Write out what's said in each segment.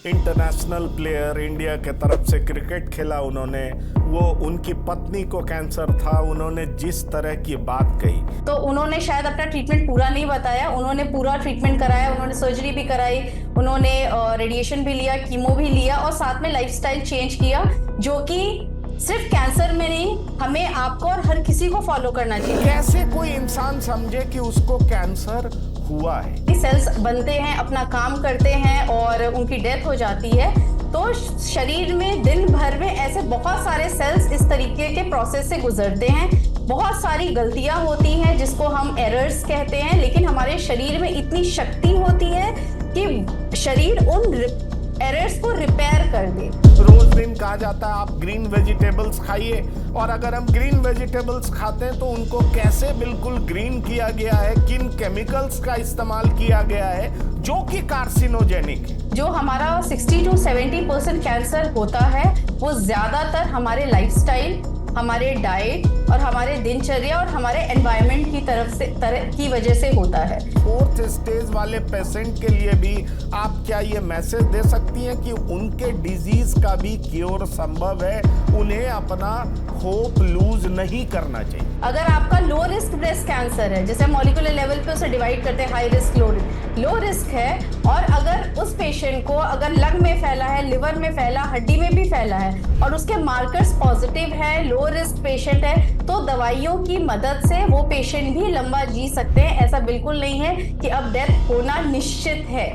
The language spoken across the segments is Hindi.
इंटरनेशनल प्लेयर, इंडिया के तरफ से क्रिकेट खेला उन्होंने। वो उनकी पत्नी को कैंसर था, उन्होंने जिस तरह की बात कही, तो उन्होंने शायद अपना ट्रीटमेंट पूरा नहीं बताया। उन्होंने पूरा ट्रीटमेंट कराया, उन्होंने सर्जरी भी कराई, उन्होंने रेडिएशन भी लिया, कीमो भी लिया और साथ में लाइफस्टाइल चेंज किया, जो कि सिर्फ कैंसर में नहीं, हमें आपको और हर किसी को फॉलो करना चाहिए। कैसे कोई इंसान समझे कि उसको कैंसर हुआ है। सेल्स बनते हैं, अपना काम करते हैं और उनकी डेथ हो जाती है। तो शरीर में दिन भर में ऐसे बहुत सारे सेल्स इस तरीके के प्रोसेस से गुजरते हैं। बहुत सारी गलतियां होती हैं जिसको हम एरर्स कहते हैं, लेकिन हमारे शरीर में इतनी शक्ति होती है कि शरीर उन एरर्स को रिपेयर कर दे। रोज दिन कहा जाता है आप ग्रीन वेजिटेबल्स खाइए, और अगर हम ग्रीन वेजिटेबल्स खाते हैं तो उनको कैसे बिल्कुल ग्रीन किया गया है, किन केमिकल्स का इस्तेमाल किया गया है जो कि कार्सिनोजेनिक है। जो हमारा 60 to 70% कैंसर होता है वो ज्यादातर हमारे लाइफस्टाइल, हमारे डाइट और हमारे दिनचर्या और हमारे एनवायरनमेंट की वजह से होता है। 4th स्टेज वाले पेशेंट के लिए भी आप क्या ये मैसेज दे सकती हैं कि उनके डिजीज का भी क्योर संभव है, उन्हें अपना होप लूज नहीं करना चाहिए। अगर आपका लो रिस्क ब्रेस्ट कैंसर है, जैसे मॉलिक्यूलर लेवल पे उसे डिवाइड करते हैं, हाई रिस्क, लो रिस्क है, और अगर उस पेशेंट को अगर लंग में फैला है, लिवर में फैला, हड्डी में भी फैला है और उसके मार्कर्स पॉजिटिव है, लो रिस्क पेशेंट है, तो दवाइयों की मदद से वो पेशेंट भी लंबा जी सकते हैं। ऐसा बिल्कुल नहीं है कि अब डेथ होना निश्चित है।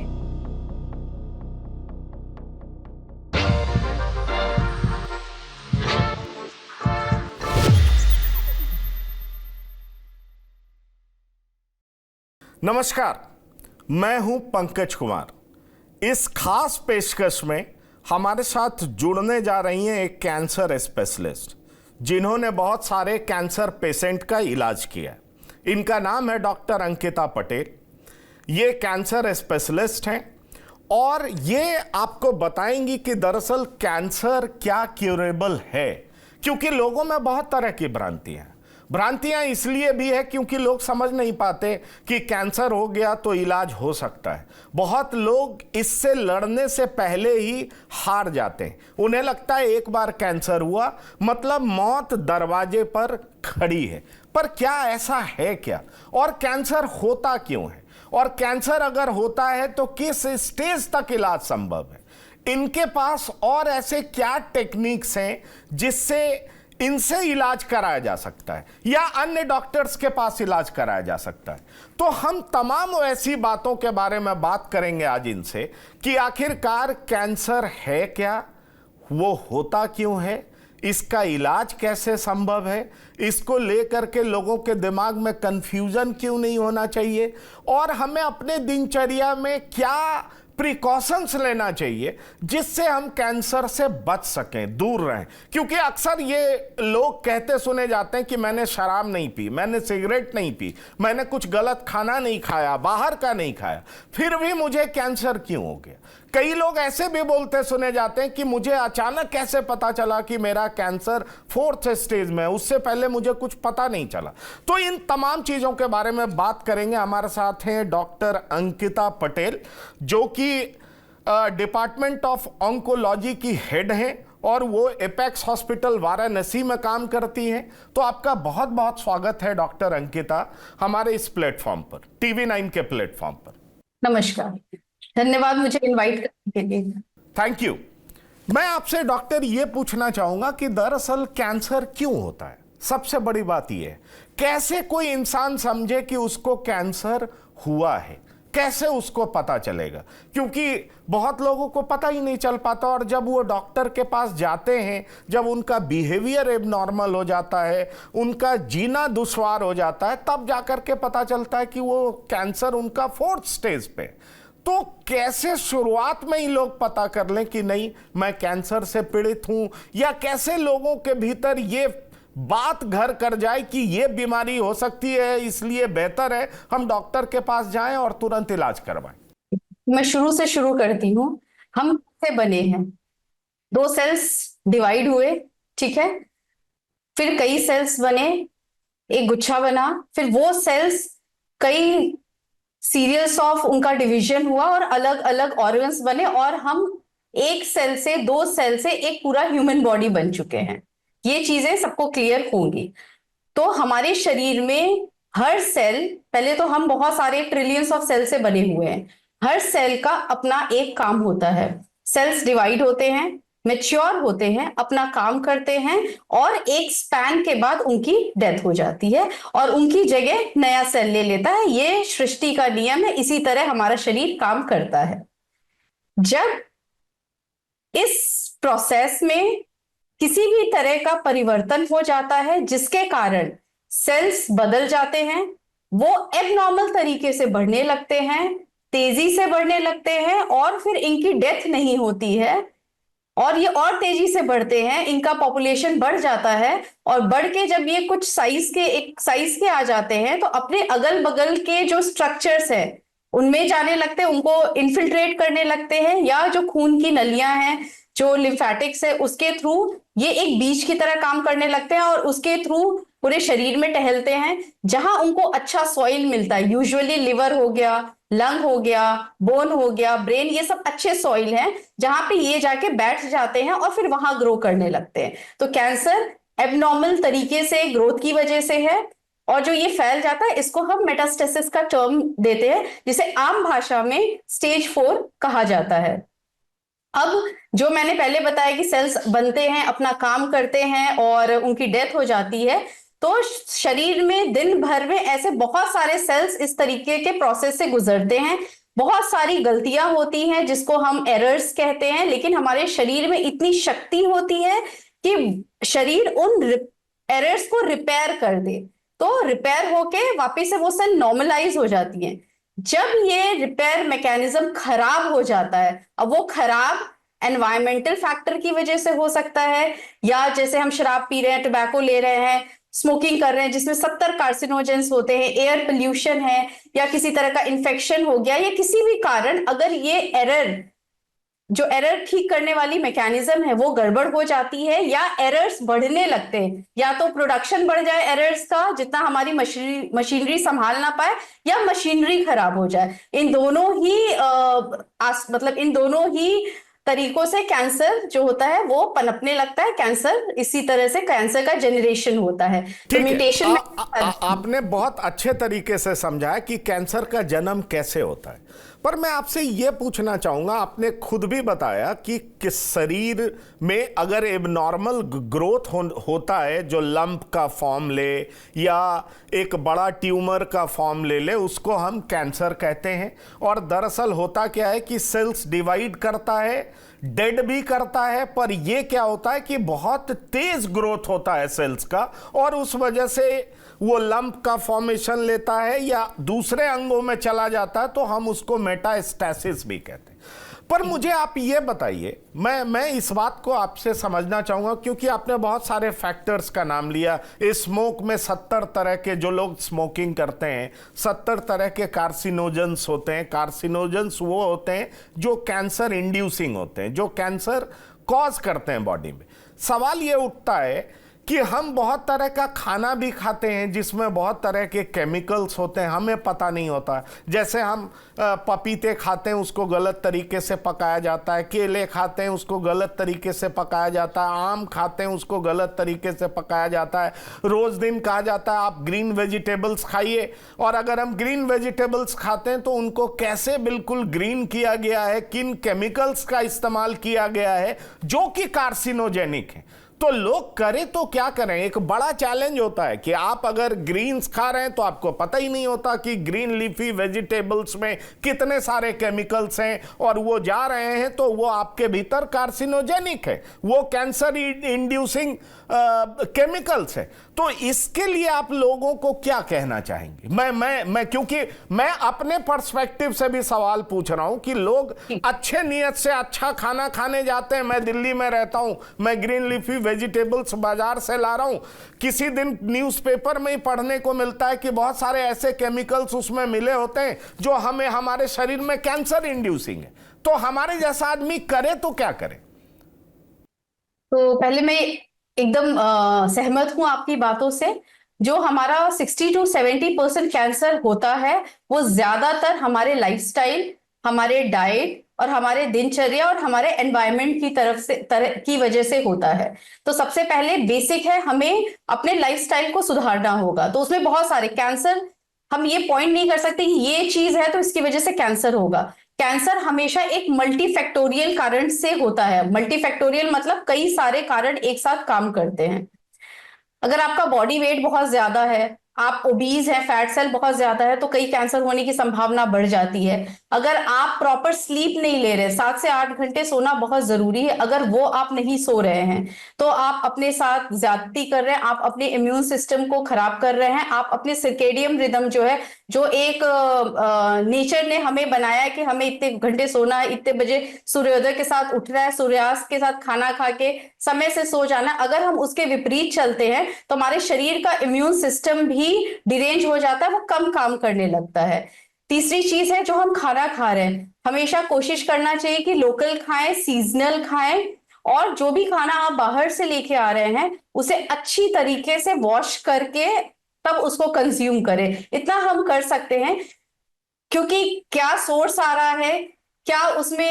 नमस्कार, मैं हूं पंकज कुमार। इस खास पेशकश में हमारे साथ जुड़ने जा रही हैं एक कैंसर स्पेशलिस्ट जिन्होंने बहुत सारे कैंसर पेशेंट का इलाज किया है। इनका नाम है डॉक्टर अंकिता पटेल। ये कैंसर स्पेशलिस्ट हैं और ये आपको बताएंगी कि दरअसल कैंसर क्या क्यूरेबल है, क्योंकि लोगों में बहुत तरह की भ्रांतियां इसलिए भी है क्योंकि लोग समझ नहीं पाते कि कैंसर हो गया तो इलाज हो सकता है। बहुत लोग इससे लड़ने से पहले ही हार जाते हैं। उन्हें लगता है एक बार कैंसर हुआ मतलब मौत दरवाजे पर खड़ी है। पर क्या ऐसा है क्या, और कैंसर होता क्यों है, और कैंसर अगर होता है तो किस स्टेज तक इलाज संभव है, इनके पास और ऐसे क्या टेक्निक्स हैं जिससे इनसे इलाज कराया जा सकता है या अन्य डॉक्टर्स के पास इलाज कराया जा सकता है। तो हम तमाम ऐसी बातों के बारे में बात करेंगे आज इनसे कि आखिरकार कैंसर है क्या, वो होता क्यों है, इसका इलाज कैसे संभव है, इसको लेकर के लोगों के दिमाग में कंफ्यूजन क्यों नहीं होना चाहिए, और हमें अपने दिनचर्या में क्या प्रिकॉशंस लेना चाहिए जिससे हम कैंसर से बच सकें, दूर रहें। क्योंकि अक्सर ये लोग कहते सुने जाते हैं कि मैंने शराब नहीं पी, मैंने सिगरेट नहीं पी, मैंने कुछ गलत खाना नहीं खाया, बाहर का नहीं खाया, फिर भी मुझे कैंसर क्यों हो गया। कई लोग ऐसे भी बोलते सुने जाते हैं कि मुझे अचानक कैसे पता चला कि मेरा कैंसर 4th स्टेज में है, उससे पहले मुझे कुछ पता नहीं चला। तो इन तमाम चीज़ों के बारे में बात करेंगे। हमारे साथ हैं डॉक्टर अंकिता पटेल जो कि डिपार्टमेंट ऑफ ऑन्कोलॉजी की हेड हैं और वो एपेक्स हॉस्पिटल वाराणसी में काम करती हैं। तो आपका बहुत बहुत स्वागत है डॉक्टर अंकिता हमारे इस प्लेटफॉर्म पर, TV9 के प्लेटफॉर्म पर। नमस्कार, धन्यवाद मुझे इनवाइट करने के लिए। Thank you. मैं आपसे डॉक्टर ये पूछना चाहूंगा कि दरअसल कैंसर क्यों होता है। सबसे बड़ी बात यह है कैसे कोई इंसान समझे कि उसको कैंसर हुआ है, कैसे उसको पता चलेगा, क्योंकि बहुत लोगों को पता ही नहीं चल पाता, और जब वो डॉक्टर के पास जाते हैं, जब उनका बिहेवियर एबनॉर्मल हो जाता है, उनका जीना दुश्वार हो जाता है, तब जाकर के पता चलता है कि वो कैंसर उनका 4th स्टेज पे। तो कैसे शुरुआत में ही लोग पता कर लें कि नहीं मैं कैंसर से पीड़ित हूं, या कैसे लोगों के भीतर ये बात घर कर जाए कि ये बीमारी हो सकती है, इसलिए बेहतर है हम डॉक्टर के पास जाएं और तुरंत इलाज करवाएं। मैं शुरू से शुरू करती हूँ। हम कैसे बने हैं? 2 सेल्स डिवाइड हुए, ठीक है, फिर कई सेल्स बने, एक गुच्छा बना, फिर वो सेल्स कई सीरियल्स ऑफ उनका डिवीजन हुआ और अलग अलग ऑर्गन्स बने, और हम एक सेल से, 2 सेल से एक पूरा ह्यूमन बॉडी बन चुके हैं। ये चीजें सबको क्लियर होंगी। तो हमारे शरीर में हर सेल, पहले तो हम बहुत सारे ट्रिलियंस ऑफ सेल से बने हुए हैं, हर सेल का अपना एक काम होता है। सेल्स डिवाइड होते हैं, मेच्योर होते हैं, अपना काम करते हैं, और एक स्पैन के बाद उनकी डेथ हो जाती है और उनकी जगह नया सेल ले लेता है। ये सृष्टि का नियम है, इसी तरह हमारा शरीर काम करता है। जब इस प्रोसेस में किसी भी तरह का परिवर्तन हो जाता है जिसके कारण सेल्स बदल जाते हैं, वो एबनॉर्मल तरीके से बढ़ने लगते हैं, तेजी से बढ़ने लगते हैं, और फिर इनकी डेथ नहीं होती है, और ये और तेजी से बढ़ते हैं, इनका पॉपुलेशन बढ़ जाता है, और बढ़ के जब ये कुछ एक साइज के आ जाते हैं तो अपने अगल बगल के जो स्ट्रक्चर्स हैं उनमें जाने लगते हैं, उनको इन्फिल्ट्रेट करने लगते हैं, या जो खून की नलियां हैं, जो लिम्फेटिक्स है, उसके थ्रू ये एक बीज की तरह काम करने लगते हैं और उसके थ्रू पूरे शरीर में टहलते हैं। जहां उनको अच्छा सॉइल मिलता है, यूजुअली लिवर हो गया, लंग हो गया, बोन हो गया, ब्रेन, ये सब अच्छे सॉइल हैं जहां पे ये जाके बैठ जाते हैं और फिर वहां ग्रो करने लगते हैं। तो कैंसर एबनॉर्मल तरीके से ग्रोथ की वजह से है, और जो ये फैल जाता है इसको हम मेटास्टेसिस का टर्म देते हैं, जिसे आम भाषा में स्टेज 4 कहा जाता है। अब जो मैंने पहले बताया कि सेल्स बनते हैं, अपना काम करते हैं और उनकी डेथ हो जाती है, तो शरीर में दिन भर में ऐसे बहुत सारे सेल्स इस तरीके के प्रोसेस से गुजरते हैं। बहुत सारी गलतियां होती हैं जिसको हम एरर्स कहते हैं, लेकिन हमारे शरीर में इतनी शक्ति होती है कि शरीर उन एरर्स को रिपेयर कर दे, तो रिपेयर होके वापस से वो सेल नॉर्मलाइज हो जाती हैं। जब ये रिपेयर मैकेनिज्म खराब हो जाता है, अब वो खराब एनवायरमेंटल फैक्टर की वजह से हो सकता है, या जैसे हम शराब पी रहे हैं, टोबैको ले रहे हैं, स्मोकिंग कर रहे हैं जिसमें 70 कार्सिनोजेंस होते हैं, एयर पोल्यूशन है, या किसी तरह का इन्फेक्शन हो गया, या किसी भी कारण अगर ये एरर ठीक करने वाली मैकेनिज्म है वो गड़बड़ हो जाती है, या एरर्स बढ़ने लगते हैं, या तो प्रोडक्शन बढ़ जाए एरर्स का जितना हमारी मशीनरी संभाल ना पाए, या मशीनरी खराब हो जाए। इन दोनों ही तरीकों से कैंसर जो होता है वो पनपने लगता है। कैंसर इसी तरह से कैंसर का जनरेशन होता है। तो ठीक है। म्यूटेशन आपने बहुत अच्छे तरीके से समझाया कि कैंसर का जन्म कैसे होता है, पर मैं आपसे यह पूछना चाहूंगा, आपने खुद भी बताया कि किस शरीर में अगर एबनॉर्मल ग्रोथ होता है, जो लंप का फॉर्म ले या एक बड़ा ट्यूमर का फॉर्म ले ले, उसको हम कैंसर कहते हैं। और दरअसल होता क्या है कि सेल्स डिवाइड करता है, डेड भी करता है, पर यह क्या होता है कि बहुत तेज ग्रोथ होता है सेल्स का, और उस वजह से वो लंप का फॉर्मेशन लेता है या दूसरे अंगों में चला जाता है, तो हम उसको मेटास्टेसिस भी कहते हैं। पर मुझे आप ये बताइए, मैं इस बात को आपसे समझना चाहूंगा, क्योंकि आपने बहुत सारे फैक्टर्स का नाम लिया। इस स्मोक में 70 तरह के, जो लोग स्मोकिंग करते हैं, 70 तरह के कार्सिनोजेंस होते हैं। कार्सिनोजेंस वो होते हैं जो कैंसर इंड्यूसिंग होते हैं, जो कैंसर कॉज करते हैं बॉडी में। सवाल ये उठता है कि हम बहुत तरह का खाना भी खाते हैं जिसमें बहुत तरह के केमिकल्स होते हैं, हमें पता नहीं होता। जैसे हम पपीते खाते हैं, उसको गलत तरीके से पकाया जाता है, केले खाते हैं उसको गलत तरीके से पकाया जाता है, आम खाते हैं उसको गलत तरीके से पकाया जाता है। रोज दिन कहा जाता है आप ग्रीन वेजिटेबल्स खाइए, और अगर हम ग्रीन वेजिटेबल्स खाते हैं तो उनको कैसे बिल्कुल ग्रीन किया गया है, किन केमिकल्स का इस्तेमाल किया गया है जो कि कार्सिनोजेनिक है। तो लोग करें तो क्या करें, एक बड़ा चैलेंज होता है कि आप अगर ग्रीन्स खा रहे हैं तो आपको पता ही नहीं होता कि ग्रीन लीफी वेजिटेबल्स में कितने सारे केमिकल्स हैं, और वो जा रहे हैं तो वो आपके भीतर कार्सिनोजेनिक है, वो कैंसर इंड्यूसिंग केमिकल्स है। तो इसके लिए आप लोगों को क्या कहना चाहेंगे? मैं क्योंकि मैं अपने पर्सपेक्टिव से भी सवाल पूछ रहा हूं कि लोग अच्छे नियत से अच्छा खाना खाने जाते हैं। मैं दिल्ली में रहता हूं, मैं ग्रीन लीफी वेजिटेबल्स बाजार से ला रहा हूं, किसी दिन न्यूज़पेपर में ही पढ़ने को मिलता है कि बहुत सारे ऐसे केमिकल्स उसमें मिले होते हैं जो हमें हमारे शरीर में कैंसर इंड्यूसिंग है। तो हमारे जैसा आदमी करे तो क्या करे? तो पहले मैं एकदम सहमत हूं आपकी बातों से। जो हमारा 60 to 70% कैंसर होता है वो ज्यादातर हमारे लाइफस्टाइल, हमारे डाइट और हमारे दिनचर्या और हमारे एनवायरनमेंट की वजह से होता है। तो सबसे पहले बेसिक है, हमें अपने लाइफस्टाइल को सुधारना होगा। तो उसमें बहुत सारे कैंसर, हम ये पॉइंट नहीं कर सकते कि ये चीज है तो इसकी वजह से कैंसर होगा। कैंसर हमेशा एक मल्टीफैक्टोरियल कारण से होता है। मल्टीफैक्टोरियल मतलब कई सारे कारण एक साथ काम करते हैं। अगर आपका बॉडी वेट बहुत ज्यादा है, आप ओबीज है, फैट सेल बहुत ज्यादा है, तो कई कैंसर होने की संभावना बढ़ जाती है। अगर आप प्रॉपर स्लीप नहीं ले रहे, 7 से 8 घंटे सोना बहुत जरूरी है, अगर वो आप नहीं सो रहे हैं तो आप अपने साथ ज्यादती कर रहे हैं, आप अपने इम्यून सिस्टम को खराब कर रहे हैं। आप अपने सर्केडियन रिदम जो है, जो एक नेचर ने हमें बनाया है कि हमें इतने घंटे सोना है, इतने बजे सूर्योदय के साथ उठना है, सूर्यास्त के साथ खाना खा के समय से सो जाना, अगर हम उसके विपरीत चलते हैं तो हमारे शरीर का इम्यून सिस्टम भी डिरेंज हो जाता है, वो कम काम करने लगता है। तीसरी चीज है जो हम खाना खा रहे हैं, हमेशा कोशिश करना चाहिए कि लोकल खाएं, सीजनल खाएं, और जो भी खाना आप बाहर से लेके आ रहे हैं उसे अच्छी तरीके से वॉश करके तब उसको कंज्यूम करें। इतना हम कर सकते हैं, क्योंकि क्या सोर्स आ रहा है, क्या उसमें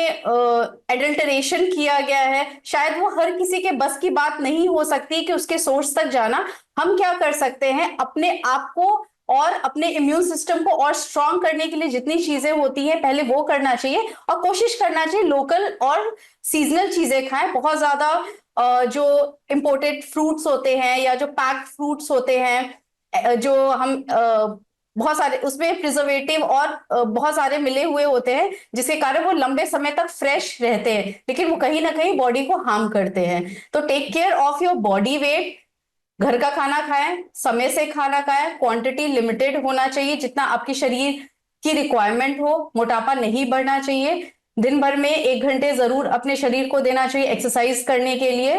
एडल्टरेशन किया गया है, शायद वो हर किसी के बस की बात नहीं हो सकती कि उसके सोर्स तक जाना। हम क्या कर सकते हैं, अपने आप को और अपने इम्यून सिस्टम को और स्ट्रांग करने के लिए जितनी चीजें होती हैं पहले वो करना चाहिए, और कोशिश करना चाहिए लोकल और सीजनल चीजें खाएं। बहुत ज्यादा जो इंपोर्टेड फ्रूट्स होते हैं या जो पैक्ड फ्रूट्स होते हैं, जो हम बहुत सारे उसमें प्रिजर्वेटिव और बहुत सारे मिले हुए होते हैं, जिसके कारण वो लंबे समय तक फ्रेश रहते हैं, लेकिन वो कहीं ना कहीं बॉडी को हार्म करते हैं। तो take care of your body weight, घर का खाना खाएं, समय से खाना खाएं, क्वांटिटी लिमिटेड होना चाहिए जितना आपकी शरीर की रिक्वायरमेंट हो, मोटापा नहीं बढ़ना चाहिए। दिन भर में 1 घंटे जरूर अपने शरीर को देना चाहिए एक्सरसाइज करने के लिए,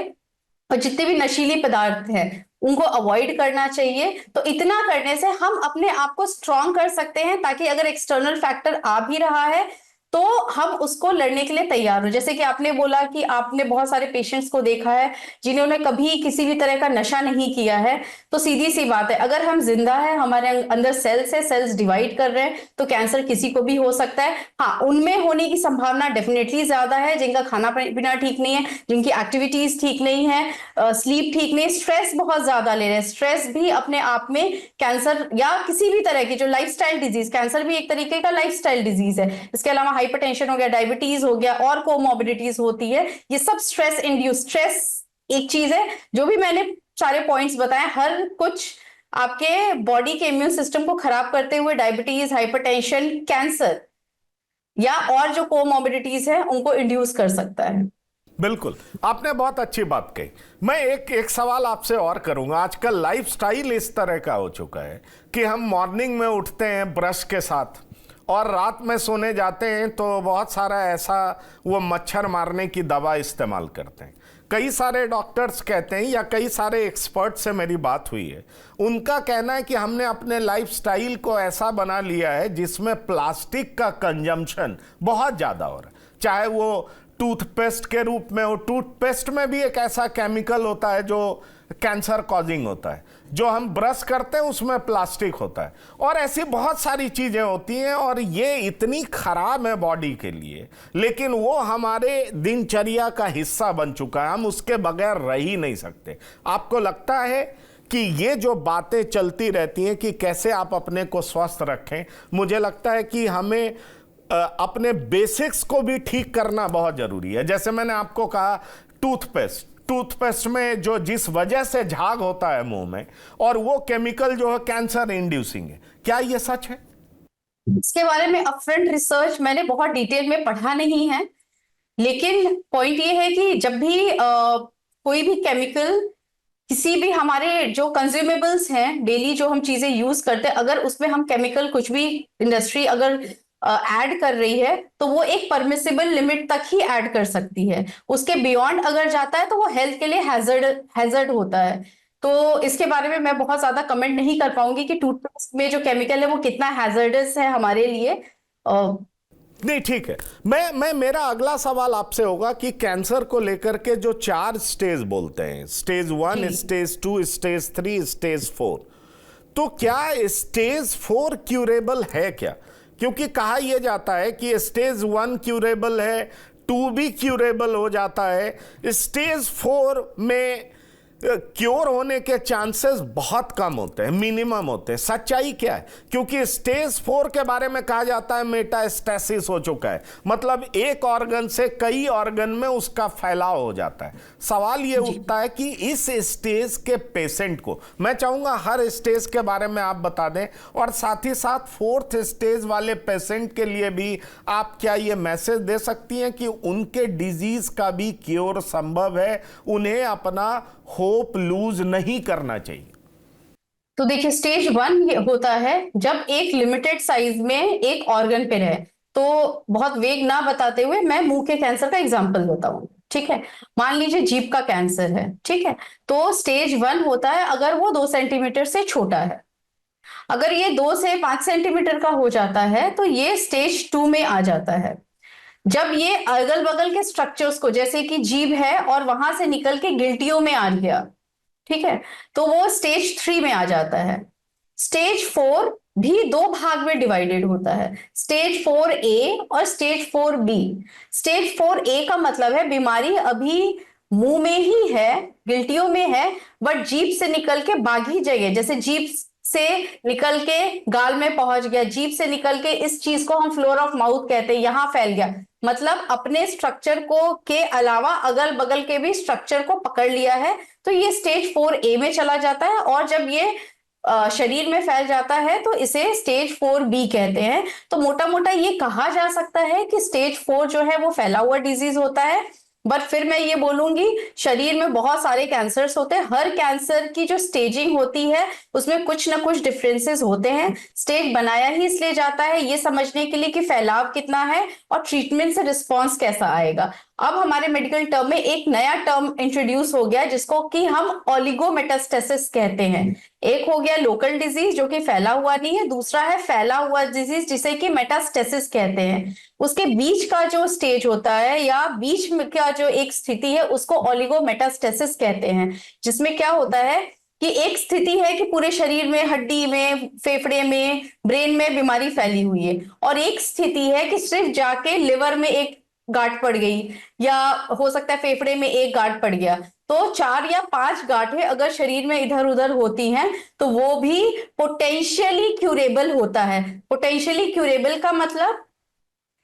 और जितने भी नशीली पदार्थ हैं उनको अवॉइड करना चाहिए। तो इतना करने से हम अपने आप को स्ट्रांग कर सकते हैं, ताकि अगर एक्सटर्नल फैक्टर आ भी रहा है तो हम उसको लड़ने के लिए तैयार हो। जैसे कि आपने बोला कि आपने बहुत सारे पेशेंट्स को देखा है जिन्होंने कभी किसी भी तरह का नशा नहीं किया है, तो सीधी सी बात है, अगर हम जिंदा है, हमारे अंदर सेल्स है, सेल्स डिवाइड कर रहे हैं, तो कैंसर किसी को भी हो सकता है। हाँ, उनमें होने की संभावना डेफिनेटली ज्यादा है जिनका खाना पीना ठीक नहीं है, जिनकी एक्टिविटीज ठीक नहीं है, स्लीप ठीक नहीं, स्ट्रेस बहुत ज्यादा ले रहे हैं। स्ट्रेस भी अपने आप में कैंसर या किसी भी तरह की जो लाइफस्टाइल डिजीज, कैंसर भी एक तरीके का लाइफस्टाइल डिजीज है, इसके अलावा हाइपरटेंशन हो गया, डायबिटीज हो गया, और कोमोर्बिडिटीज होती है, ये सब स्ट्रेस इंड्यूस। स्ट्रेस एक चीज है, जो भी मैंने सारे पॉइंट्स बताए, हर कुछ आपके बॉडी के इम्यून सिस्टम को खराब करते हुए डायबिटीज, हाइपरटेंशन, कैंसर या और जो कोमोर्बिडिटीज है उनको इंड्यूस कर सकता है। बिल्कुल, आपने बहुत अच्छी बात कही। मैं एक सवाल आपसे और करूंगा। आजकल लाइफस्टाइल इस तरह का हो चुका है कि हम मॉर्निंग में उठते हैं ब्रश के साथ और रात में सोने जाते हैं तो बहुत सारा ऐसा वो मच्छर मारने की दवा इस्तेमाल करते हैं। कई सारे डॉक्टर्स कहते हैं, या कई सारे एक्सपर्ट से मेरी बात हुई है, उनका कहना है कि हमने अपने लाइफस्टाइल को ऐसा बना लिया है जिसमें प्लास्टिक का कंजम्पशन बहुत ज़्यादा हो रहा है। चाहे वो टूथपेस्ट के रूप में हो, टूथपेस्ट में भी एक ऐसा केमिकल होता है जो कैंसर कॉजिंग होता है, जो हम ब्रश करते हैं उसमें प्लास्टिक होता है, और ऐसी बहुत सारी चीज़ें होती हैं, और ये इतनी खराब है बॉडी के लिए, लेकिन वो हमारे दिनचर्या का हिस्सा बन चुका है, हम उसके बगैर रह ही नहीं सकते। आपको लगता है कि ये जो बातें चलती रहती हैं कि कैसे आप अपने को स्वस्थ रखें, मुझे लगता है कि हमें अपने बेसिक्स को भी ठीक करना बहुत ज़रूरी है। जैसे मैंने आपको कहा, टूथपेस्ट में जो जिस वजह से झाग होता है मुंह में, और वो केमिकल जो है कैंसर इंड्यूसिंग है, क्या ये सच है? इसके बारे में अपफ्रंट रिसर्च मैंने बहुत डिटेल में पढ़ा नहीं है, लेकिन पॉइंट ये है कि जब भी कोई भी केमिकल किसी भी हमारे जो कंज्यूमेबल्स हैं, डेली जो हम चीजें यूज करते हैं, अगर उसमें हम केमिकल कुछ भी इंडस्ट्री अगर ऐड कर रही है तो वो एक परमिसिबल लिमिट तक ही ऐड कर सकती है। उसके बियॉन्ड अगर जाता है तो वो हेल्थ के लिए हैजर्ड होता है। तो इसके बारे में मैं बहुत ज्यादा कमेंट नहीं कर पाऊंगी कि टूथपेस्ट में जो केमिकल है वो कितना हैजर्डस है हमारे लिए। नहीं, ठीक है। मैं मेरा अगला सवाल आपसे होगा कि कैंसर को लेकर के जो 4 स्टेज बोलते हैं, स्टेज 1, स्टेज 2, स्टेज 3, स्टेज 4, तो क्या स्टेज 4 क्यूरेबल है क्या? क्योंकि कहा यह जाता है कि स्टेज 1 क्यूरेबल है, 2 भी क्यूरेबल हो जाता है, स्टेज 4 में क्योर होने के चांसेस बहुत कम होते हैं, मिनिमम होते हैं। सच्चाई क्या है? क्योंकि स्टेज 4 के बारे में कहा जाता है मेटास्टेसिस हो चुका है, मतलब एक ऑर्गन से कई ऑर्गन में उसका फैलाव हो जाता है। सवाल ये उठता है कि इस स्टेज के पेशेंट को, मैं चाहूंगा हर स्टेज के बारे में आप बता दें, और साथ ही साथ 4th स्टेज वाले पेशेंट के लिए भी आप क्या ये मैसेज दे सकती हैं कि उनके डिजीज का भी क्योर संभव है, उन्हें अपना होप लूज नहीं करना चाहिए? तो देखिए, स्टेज 1 होता है जब एक लिमिटेड साइज में एक ऑर्गन पे रहे। तो बहुत वेग ना बताते हुए मैं मुंह के कैंसर का एग्जांपल देता हूँ, ठीक है। मान लीजिए जीभ का कैंसर है, ठीक है। तो स्टेज 1 होता है अगर वो 2 सेंटीमीटर से छोटा है। अगर ये 2 से 5 सेंटीमीटर का हो जाता है तो ये स्टेज 2 में आ जाता है। जब ये अगल बगल के स्ट्रक्चर्स को, जैसे कि जीभ है और वहां से निकल के गिल्टियों में आ गया, ठीक है, तो वो स्टेज 3 में आ जाता है। स्टेज 4 भी 2 भाग में डिवाइडेड होता है, स्टेज 4A और स्टेज 4B। स्टेज 4A का मतलब है बीमारी अभी मुंह में ही है, गिल्टियों में है, बट जीभ से निकल के बागी जगह, जैसे जीभ से निकल के गाल में पहुंच गया, जीभ से निकल के इस चीज को हम फ्लोर ऑफ माउथ कहते हैं, यहां फैल गया, मतलब अपने स्ट्रक्चर को के अलावा अगल बगल के भी स्ट्रक्चर को पकड़ लिया है, तो ये स्टेज 4A में चला जाता है। और जब ये शरीर में फैल जाता है तो इसे स्टेज 4B कहते हैं। तो मोटा मोटा ये कहा जा सकता है कि स्टेज 4 जो है वो फैला हुआ डिजीज होता है। बट फिर मैं ये बोलूंगी, शरीर में बहुत सारे कैंसर्स होते हैं, हर कैंसर की जो स्टेजिंग होती है उसमें कुछ ना कुछ डिफरेंसेस होते हैं। स्टेज बनाया ही इसलिए जाता है ये समझने के लिए कि फैलाव कितना है और ट्रीटमेंट से रिस्पॉन्स कैसा आएगा। अब हमारे मेडिकल टर्म में एक नया टर्म इंट्रोड्यूस हो गया जिसको कि हम ओलिगोमेटास्टेसिस कहते हैं। एक हो गया लोकल डिजीज जो कि फैला हुआ नहीं है, दूसरा है फैला हुआ डिजीज जिसे कि मेटास्टेसिस कहते हैं। उसके बीच का जो स्टेज होता है या बीच में का जो एक स्थिति है उसको ओलिगोमेटास्टेसिस कहते हैं, जिसमें क्या होता है कि एक स्थिति है कि पूरे शरीर में, हड्डी में, फेफड़े में, ब्रेन में बीमारी फैली हुई है, और एक स्थिति है कि सिर्फ जाके लिवर में एक गांठ पड़ गई, या हो सकता है फेफड़े में एक गांठ पड़ गया। तो 4 या 5 गांठें अगर शरीर में इधर उधर होती हैं तो वो भी पोटेंशियली क्यूरेबल होता है। पोटेंशियली क्यूरेबल का मतलब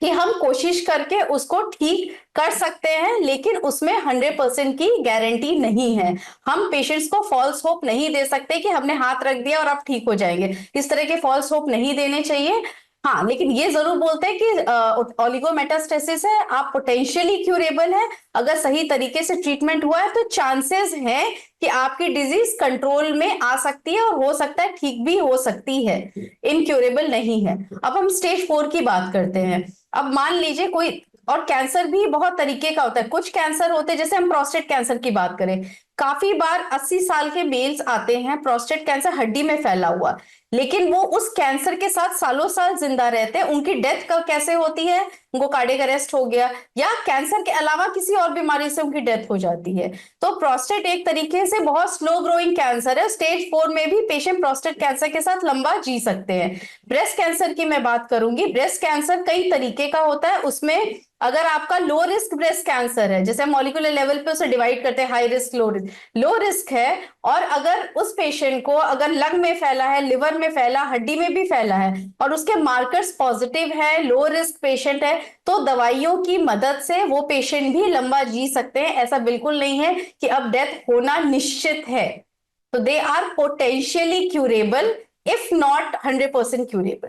कि हम कोशिश करके उसको ठीक कर सकते हैं, लेकिन उसमें 100% की गारंटी नहीं है। हम पेशेंट्स को फॉल्स होप नहीं दे सकते कि हमने हाथ रख दिया और आप ठीक हो जाएंगे, इस तरह के फॉल्स होप नहीं देने चाहिए। हाँ, लेकिन ये जरूर बोलते हैं कि ओलिगोमेटास्टेसिस है, आप पोटेंशियली क्यूरेबल है, अगर सही तरीके से ट्रीटमेंट हुआ है तो चांसेस हैं कि आपकी डिजीज कंट्रोल में आ सकती है और हो सकता है ठीक भी हो सकती है, इनक्यूरेबल नहीं है। अब हम स्टेज 4 की बात करते हैं। अब मान लीजिए कोई, और कैंसर भी बहुत तरीके का होता है। कुछ कैंसर होते हैं, जैसे हम प्रोस्टेट कैंसर की बात करें, काफी बार 80 साल के मेल्स आते हैं, प्रोस्टेट कैंसर हड्डी में फैला हुआ, लेकिन वो उस कैंसर के साथ सालों साल जिंदा रहते हैं। उनकी डेथ कब कैसे होती है? उनको कार्डियक अरेस्ट हो गया या कैंसर के अलावा किसी और बीमारी से उनकी डेथ हो जाती है। तो प्रोस्टेट एक तरीके से बहुत स्लो ग्रोइंग कैंसर है। स्टेज 4 में भी पेशेंट प्रोस्टेट कैंसर के साथ लंबा जी सकते हैं। ब्रेस्ट कैंसर की मैं बात करूंगी। ब्रेस्ट कैंसर कई तरीके का होता है, उसमें अगर आपका लो रिस्क ब्रेस्ट कैंसर है, जैसे मॉलिक्यूलर लेवल पे उसे डिवाइड करते हैं, हाई रिस्क, लो रिस्क है, और अगर उस पेशेंट को अगर लंग में फैला है, लिवर में फैला, हड्डी में भी फैला है और उसके मार्कर्स पॉजिटिव है, लो रिस्क पेशेंट है, तो दवाइयों की मदद से वो पेशेंट भी लंबा जी सकते हैं। ऐसा बिल्कुल नहीं है कि अब डेथ होना निश्चित है। तो they are potentially curable if not 100% curable.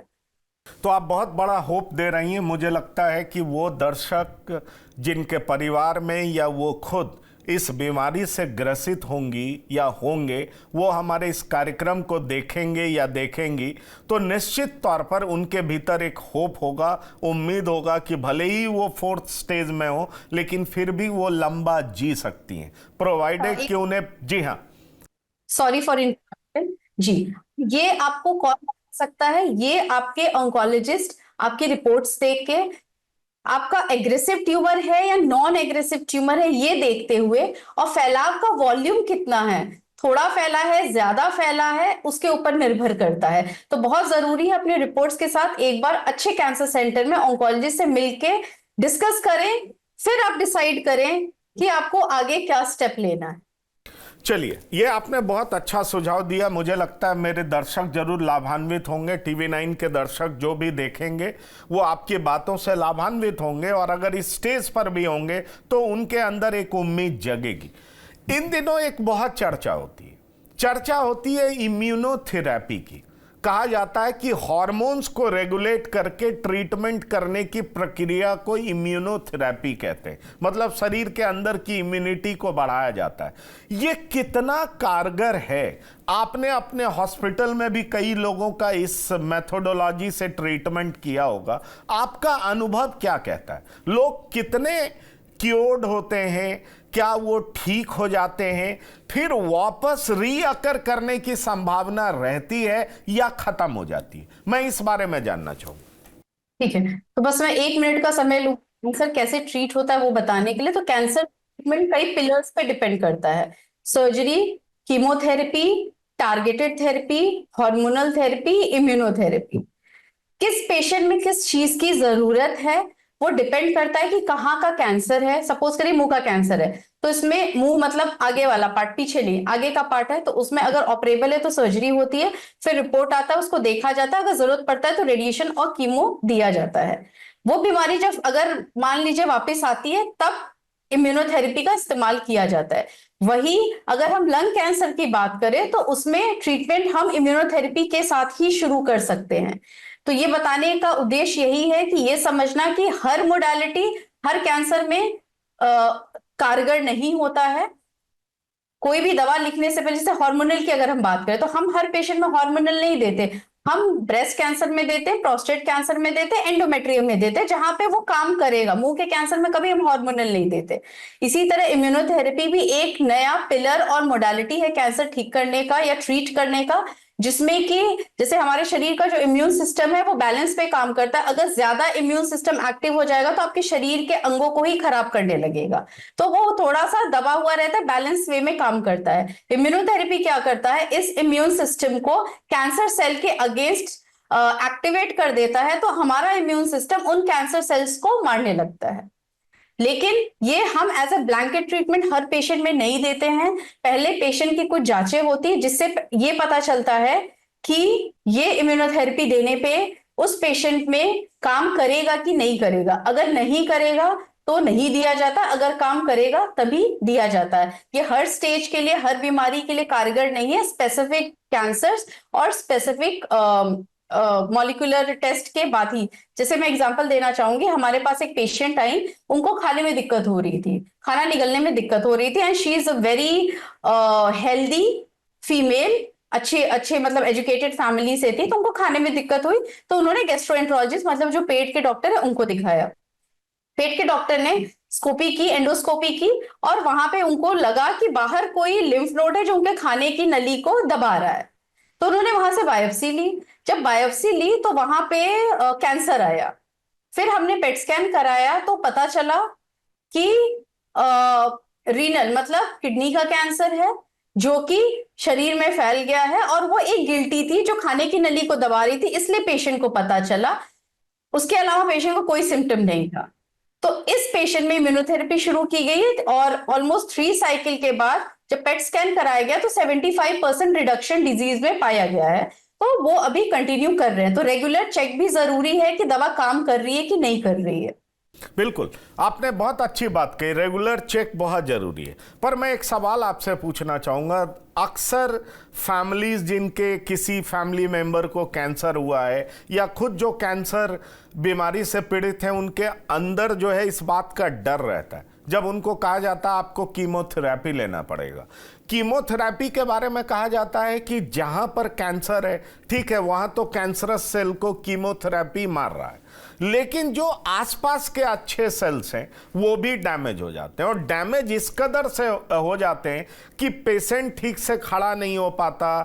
तो आप बहुत बड़ा होप दे रही हैं। मुझे लगता है कि वो दर्शक जिनके परिवार में या वो खुद इस बीमारी से ग्रसित होंगी या होंगे, वो हमारे इस कार्यक्रम को देखेंगे या देखेंगी, तो निश्चित तौर पर उनके भीतर एक होप होगा, उम्मीद होगा कि भले ही वो 4th स्टेज में हो लेकिन फिर भी वो लंबा जी सकती हैं, प्रोवाइडेड कि उन्हें। जी हाँ, सॉरी फॉर इंटरप्शन जी, ये आपको कौन बता सकता है? ये आपके ऑन्कोलॉजिस्ट आपकी रिपोर्ट्स देख के आपका एग्रेसिव ट्यूमर है या नॉन एग्रेसिव ट्यूमर है ये देखते हुए, और फैलाव का वॉल्यूम कितना है, थोड़ा फैला है, ज्यादा फैला है, उसके ऊपर निर्भर करता है। तो बहुत जरूरी है अपने रिपोर्ट्स के साथ एक बार अच्छे कैंसर सेंटर में ऑन्कोलॉजिस्ट से मिलके डिस्कस करें, फिर आप डिसाइड करें कि आपको आगे क्या स्टेप लेना है। चलिए, ये आपने बहुत अच्छा सुझाव दिया। मुझे लगता है मेरे दर्शक जरूर लाभान्वित होंगे। TV9 के दर्शक जो भी देखेंगे वो आपकी बातों से लाभान्वित होंगे, और अगर इस स्टेज पर भी होंगे तो उनके अंदर एक उम्मीद जगेगी। इन दिनों एक बहुत चर्चा होती है इम्यूनोथेरेपी की। कहा जाता है कि हार्मोन्स को रेगुलेट करके ट्रीटमेंट करने की प्रक्रिया को इम्यूनोथेरेपी कहते हैं, मतलब शरीर के अंदर की इम्यूनिटी को बढ़ाया जाता है। ये कितना कारगर है? आपने अपने हॉस्पिटल में भी कई लोगों का इस मेथोडोलॉजी से ट्रीटमेंट किया होगा। आपका अनुभव क्या कहता है? लोग कितने क्योर्ड होते हैं? क्या वो ठीक हो जाते हैं? फिर वापस रीअकर करने की संभावना रहती है या खत्म हो जाती है? मैं इस बारे में जानना चाहूंगा। ठीक है, तो बस मैं 1 मिनट का समय लूं कैंसर कैसे ट्रीट होता है वो बताने के लिए। तो कैंसर ट्रीटमेंट कई पिलर्स पे डिपेंड करता है: surgery, chemotherapy, targeted therapy, hormonal therapy, immunotherapy. किस पेशेंट में किस चीज की जरूरत है वो डिपेंड करता है कि कहाँ का कैंसर है। सपोज करिए मुंह का कैंसर है, तो इसमें मुंह मतलब आगे वाला पार्ट, पीछे नहीं, आगे का पार्ट है, तो उसमें अगर ऑपरेबल है तो सर्जरी होती है, फिर रिपोर्ट आता है, उसको देखा जाता है, अगर जरूरत पड़ता है तो रेडिएशन और कीमो दिया जाता है। वो बीमारी जब अगर मान लीजिए वापस आती है तब इम्यूनोथेरेपी का इस्तेमाल किया जाता है। वही अगर हम लंग कैंसर की बात करें तो उसमें ट्रीटमेंट हम इम्यूनोथेरेपी के साथ ही शुरू कर सकते हैं। तो ये बताने का उद्देश्य यही है कि ये समझना कि हर मोडालिटी हर कैंसर में कारगर नहीं होता है। कोई भी दवा लिखने से पहले, जैसे हार्मोनल की अगर हम बात करें तो हम हर पेशेंट में हार्मोनल नहीं देते। हम ब्रेस्ट कैंसर में देते हैं, प्रोस्टेट कैंसर में देते हैं, एंडोमेट्रियम में देते हैं, जहां पे वो काम करेगा। मुंह के कैंसर में कभी हम हार्मोनल नहीं देते। इसी तरह इम्यूनोथेरेपी भी एक नया पिलर और मोडालिटी है कैंसर ठीक करने का या ट्रीट करने का, जिसमें कि जैसे हमारे शरीर का जो इम्यून सिस्टम है वो बैलेंस पे काम करता है। अगर ज्यादा इम्यून सिस्टम एक्टिव हो जाएगा तो आपके शरीर के अंगों को ही खराब करने लगेगा, तो वो थोड़ा सा दबा हुआ रहता है, बैलेंस वे में काम करता है। इम्यूनोथेरेपी क्या करता है, इस इम्यून सिस्टम को कैंसर सेल के अगेंस्ट एक्टिवेट कर देता है, तो हमारा इम्यून सिस्टम उन कैंसर सेल्स को मारने लगता है। लेकिन ये हम एज ए ब्लैंकेट ट्रीटमेंट हर पेशेंट में नहीं देते हैं। पहले पेशेंट की कुछ जांचें होती है जिससे ये पता चलता है कि ये इम्यूनोथेरेपी देने पे उस पेशेंट में काम करेगा कि नहीं करेगा। अगर नहीं करेगा तो नहीं दिया जाता, अगर काम करेगा तभी दिया जाता है। ये हर स्टेज के लिए, हर बीमारी के लिए कारगर नहीं है। स्पेसिफिक कैंसर्स और स्पेसिफिक मॉलिक्यूलर टेस्ट के बाद ही। जैसे मैं एग्जांपल देना चाहूंगी, हमारे पास एक पेशेंट आई, उनको खाने में दिक्कत हो रही थी, खाना निगलने में दिक्कत हो रही थी, and she is a very healthy female, अच्छे मतलब एजुकेटेड फैमिली से थी, तो उनको खाने में दिक्कत हुई। तो उन्होंने गैस्ट्रोएंटरोलॉजिस्ट मतलब जो पेट के डॉक्टर है उनको दिखाया। पेट के डॉक्टर ने स्कोपी की, एंडोस्कोपी की, और वहां पे उनको लगा कि बाहर कोई लिम्फ नोड है जो उनके खाने की नली को दबा रहा है। तो उन्होंने वहां से बायोप्सी ली। जब बायोप्सी ली तो वहां पे कैंसर आया। फिर हमने पेट स्कैन कराया तो पता चला कि रीनल मतलब किडनी का कैंसर है, जो कि शरीर में फैल गया है, और वो एक गिल्टी थी जो खाने की नली को दबा रही थी, इसलिए पेशेंट को पता चला। उसके अलावा पेशेंट को कोई सिम्टम नहीं था। तो इस पेशेंट में इम्यूनोथेरेपी शुरू की गई, और ऑलमोस्ट 3 साइकिल के बाद जब पेट स्कैन कराया गया तो 75% रिडक्शन डिजीज में पाया गया है। तो वो अभी कंटिन्यू कर रहे हैं। तो रेगुलर चेक भी जरूरी है कि दवा काम कर रही है कि नहीं कर रही है। बिल्कुल, आपने बहुत अच्छी बात कही, रेगुलर चेक बहुत जरूरी है। पर मैं एक सवाल आपसे पूछना चाहूंगा। अक्सर फैमिलीज जिनके किसी फैमिली मेंबर को कैंसर हुआ है या खुद जो कैंसर बीमारी से पीड़ित हैं, उनके अंदर जो है इस बात का डर रहता है जब उनको कहा जाता है आपको कीमोथेरेपी लेना पड़ेगा। कीमोथेरेपी के बारे में कहा जाता है कि जहां पर कैंसर है, ठीक है, वहां तो कैंसरस सेल को कीमोथेरेपी मार रहा है, लेकिन जो आसपास के अच्छे सेल्स हैं वो भी डैमेज हो जाते हैं, और डैमेज इस कदर से हो जाते हैं कि पेशेंट ठीक से खड़ा नहीं हो पाता,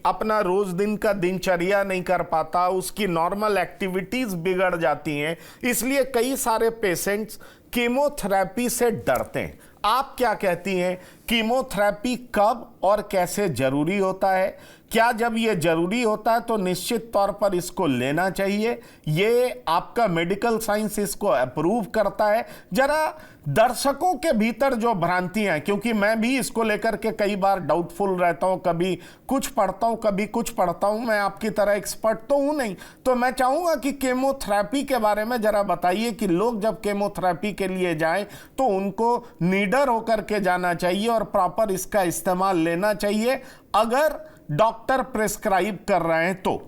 अपना रोज दिन का दिनचर्या नहीं कर पाता, उसकी नॉर्मल एक्टिविटीज बिगड़ जाती हैं। इसलिए कई सारे पेशेंट्स कीमोथेरेपी से डरते हैं। आप क्या कहती हैं, कीमोथेरेपी कब और कैसे जरूरी होता है? क्या जब ये जरूरी होता है तो निश्चित तौर पर इसको लेना चाहिए? ये आपका मेडिकल साइंस इसको अप्रूव करता है? जरा दर्शकों के भीतर जो भ्रांतियां हैं, क्योंकि मैं भी इसको लेकर के कई बार डाउटफुल रहता हूं, कभी कुछ पढ़ता हूं कभी कुछ पढ़ता हूं, मैं आपकी तरह एक्सपर्ट तो हूं नहीं, तो मैं चाहूंगा कि कीमोथेरेपी के बारे में जरा बताइए कि लोग जब कीमोथेरेपी के लिए जाएं तो उनको निडर होकर के जाना चाहिए और प्रॉपर इसका इस्तेमाल लेना चाहिए अगर डॉक्टर प्रिस्क्राइब कर रहे हैं तो।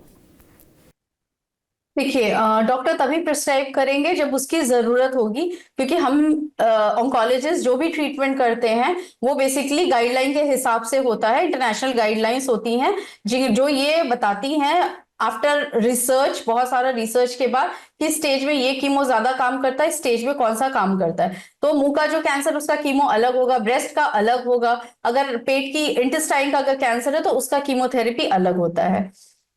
देखिए, डॉक्टर तभी प्रिस्क्राइब करेंगे जब उसकी जरूरत होगी, क्योंकि हम ऑन्कोलॉजिस्ट जो भी ट्रीटमेंट करते हैं वो बेसिकली गाइडलाइन के हिसाब से होता है। इंटरनेशनल गाइडलाइंस होती हैं जो ये बताती हैं आफ्टर रिसर्च, बहुत सारा रिसर्च के बाद, किस स्टेज में ये कीमो ज्यादा काम करता है, स्टेज में कौन सा काम करता है। तो मुंह का जो कैंसर उसका कीमो अलग होगा, ब्रेस्ट का अलग होगा, अगर पेट की इंटेस्टाइन का अगर कैंसर है तो उसका कीमोथेरेपी अलग होता है।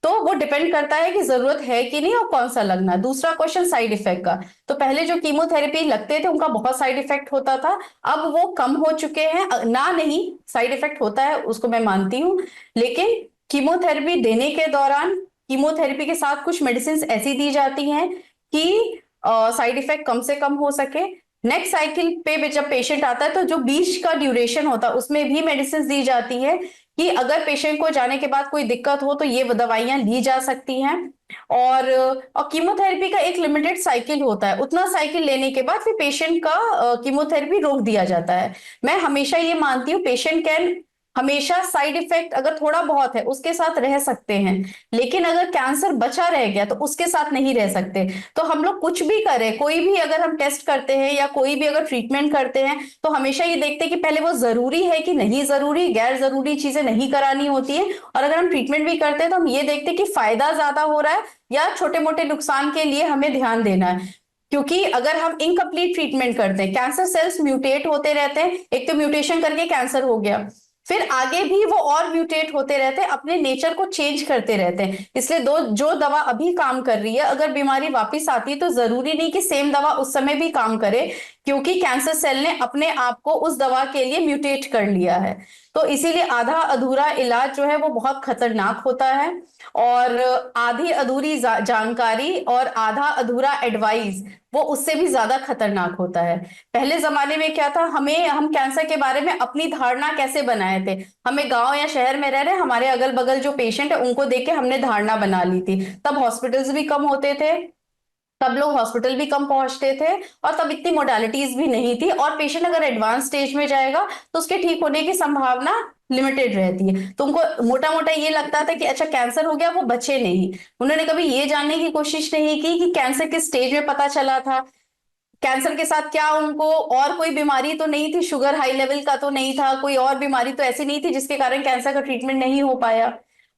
तो वो डिपेंड करता है कि जरूरत है कि नहीं और कौन सा लगना है। दूसरा क्वेश्चन साइड इफेक्ट का, तो पहले जो कीमोथेरेपी लगते थे उनका बहुत साइड इफेक्ट होता था, अब वो कम हो चुके हैं। ना नहीं, साइड इफेक्ट होता है उसको मैं मानती हूँ, लेकिन कीमोथेरेपी देने के दौरान कीमोथेरेपी के साथ कुछ मेडिसिन ऐसी दी जाती हैं कि साइड इफेक्ट कम से कम हो सके। नेक्स्ट साइकिल पे जब पेशेंट आता है तो जो बीच का ड्यूरेशन होता है उसमें भी मेडिसिन दी जाती है कि अगर पेशेंट को जाने के बाद कोई दिक्कत हो तो ये दवाइयां ली जा सकती हैं। और कीमोथेरेपी का एक लिमिटेड साइकिल होता है, उतना साइकिल लेने के बाद फिर पेशेंट का कीमोथेरेपी रोक दिया जाता है। मैं हमेशा ये मानती हूँ पेशेंट कैन हमेशा साइड इफेक्ट अगर थोड़ा बहुत है उसके साथ रह सकते हैं, लेकिन अगर कैंसर बचा रह गया तो उसके साथ नहीं रह सकते। तो हम लोग कुछ भी करें, कोई भी अगर हम टेस्ट करते हैं या कोई भी अगर ट्रीटमेंट करते हैं तो हमेशा ये देखते हैं कि पहले वो जरूरी है कि नहीं जरूरी, गैर जरूरी चीजें नहीं करानी होती है। और अगर हम ट्रीटमेंट भी करते हैं तो हम ये देखते हैं कि फायदा ज्यादा हो रहा है या छोटे मोटे नुकसान के लिए हमें ध्यान देना है। क्योंकि अगर हम इनकम्प्लीट ट्रीटमेंट करते हैं, कैंसर सेल्स म्यूटेट होते रहते हैं, एक तो म्यूटेशन करके कैंसर हो गया, फिर आगे भी वो और म्यूटेट होते रहते हैं, अपने नेचर को चेंज करते रहते हैं। इसलिए जो दवा अभी काम कर रही है अगर बीमारी वापस आती है तो जरूरी नहीं कि सेम दवा उस समय भी काम करे, क्योंकि कैंसर सेल ने अपने आप को उस दवा के लिए म्यूटेट कर लिया है। तो इसीलिए आधा अधूरा इलाज जो है वो बहुत खतरनाक होता है, और आधी अधूरी जानकारी और आधा अधूरा एडवाइस वो उससे भी ज्यादा खतरनाक होता है। पहले जमाने में क्या था, हम कैंसर के बारे में अपनी धारणा कैसे बनाए थे, हमें गांव या शहर में रह रहे हमारे अगल बगल जो पेशेंट है उनको देख के हमने धारणा बना ली थी। तब हॉस्पिटल्स भी कम होते थे, तब लोग हॉस्पिटल भी कम पहुंचते थे, और तब इतनी मोडालिटीज भी नहीं थी, और पेशेंट अगर एडवांस स्टेज में जाएगा तो उसके ठीक होने की संभावना लिमिटेड रहती है। तो उनको मोटा मोटा ये लगता था कि अच्छा कैंसर हो गया, वो बचे नहीं। उन्होंने कभी ये जानने की कोशिश नहीं की कि कैंसर किस स्टेज में पता चला था, कैंसर के साथ क्या उनको और कोई बीमारी तो नहीं थी, शुगर हाई लेवल का तो नहीं था, कोई और बीमारी तो ऐसी नहीं थी जिसके कारण कैंसर का ट्रीटमेंट नहीं हो पाया।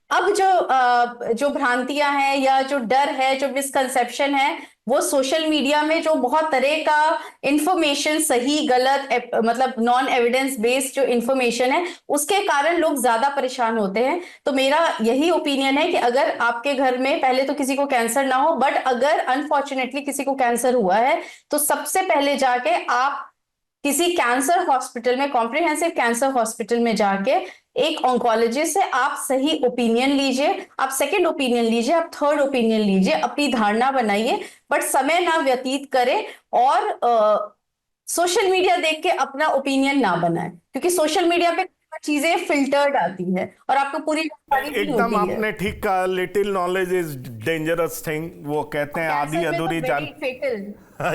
अब जो भ्रांतियां हैं या जो डर है, जो मिसकंसेप्शन है, वो सोशल मीडिया में जो बहुत तरह का इंफॉर्मेशन, सही गलत मतलब नॉन एविडेंस बेस्ड जो इंफॉर्मेशन है, उसके कारण लोग ज्यादा परेशान होते हैं। तो मेरा यही ओपिनियन है कि अगर आपके घर में पहले तो किसी को कैंसर ना हो, बट अगर अनफॉर्चुनेटली किसी को कैंसर हुआ है तो सबसे पहले जाके आप किसी कैंसर हॉस्पिटल में, कॉम्प्रिहेंसिव कैंसर हॉस्पिटल में जाके एक ऑन्कोलॉजिस्ट से आप सही ओपिनियन लीजिए, आप सेकंड ओपिनियन लीजिए, आप थर्ड ओपिनियन लीजिए, अपनी धारणा बनाइए, बट समय ना व्यतीत करें और सोशल मीडिया देख के अपना ओपिनियन ना बनाएं, क्योंकि सोशल मीडिया पे चीजें फिल्टर्ड आती है और आपको पूरी जानकारी नहीं एकदम होती है। आपने ठीक कहा, little knowledge is dangerous thing, वो कहते हैं आधी अधूरी जान।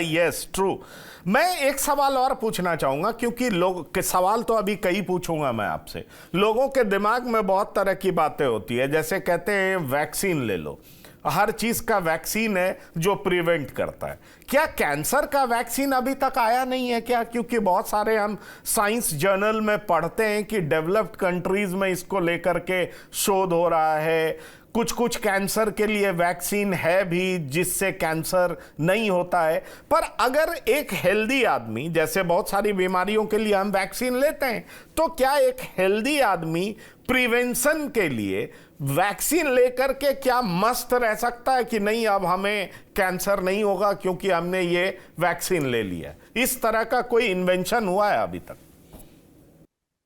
Yes true. मैं एक सवाल और पूछना चाहूंगा, क्योंकि लोग के सवाल तो अभी कई पूछूंगा मैं आपसे। लोगों के दिमाग में बहुत तरह की बातें होती है, जैसे कहते हैं वैक्सीन ले लो, हर चीज का वैक्सीन है जो प्रिवेंट करता है। क्या कैंसर का वैक्सीन अभी तक आया नहीं है क्या? क्योंकि बहुत सारे हम साइंस जर्नल में पढ़ते हैं कि डेवलप्ड कंट्रीज में इसको लेकर के शोध हो रहा है, कुछ कैंसर के लिए वैक्सीन है भी जिससे कैंसर नहीं होता है। पर अगर एक हेल्दी आदमी, जैसे बहुत सारी बीमारियों के लिए हम वैक्सीन लेते हैं, तो क्या एक हेल्दी आदमी प्रिवेंशन के लिए वैक्सीन लेकर के क्या मस्त रह सकता है कि नहीं अब हमें कैंसर नहीं होगा क्योंकि हमने ये वैक्सीन ले लिया? इस तरह का कोई इन्वेंशन हुआ है अभी तक?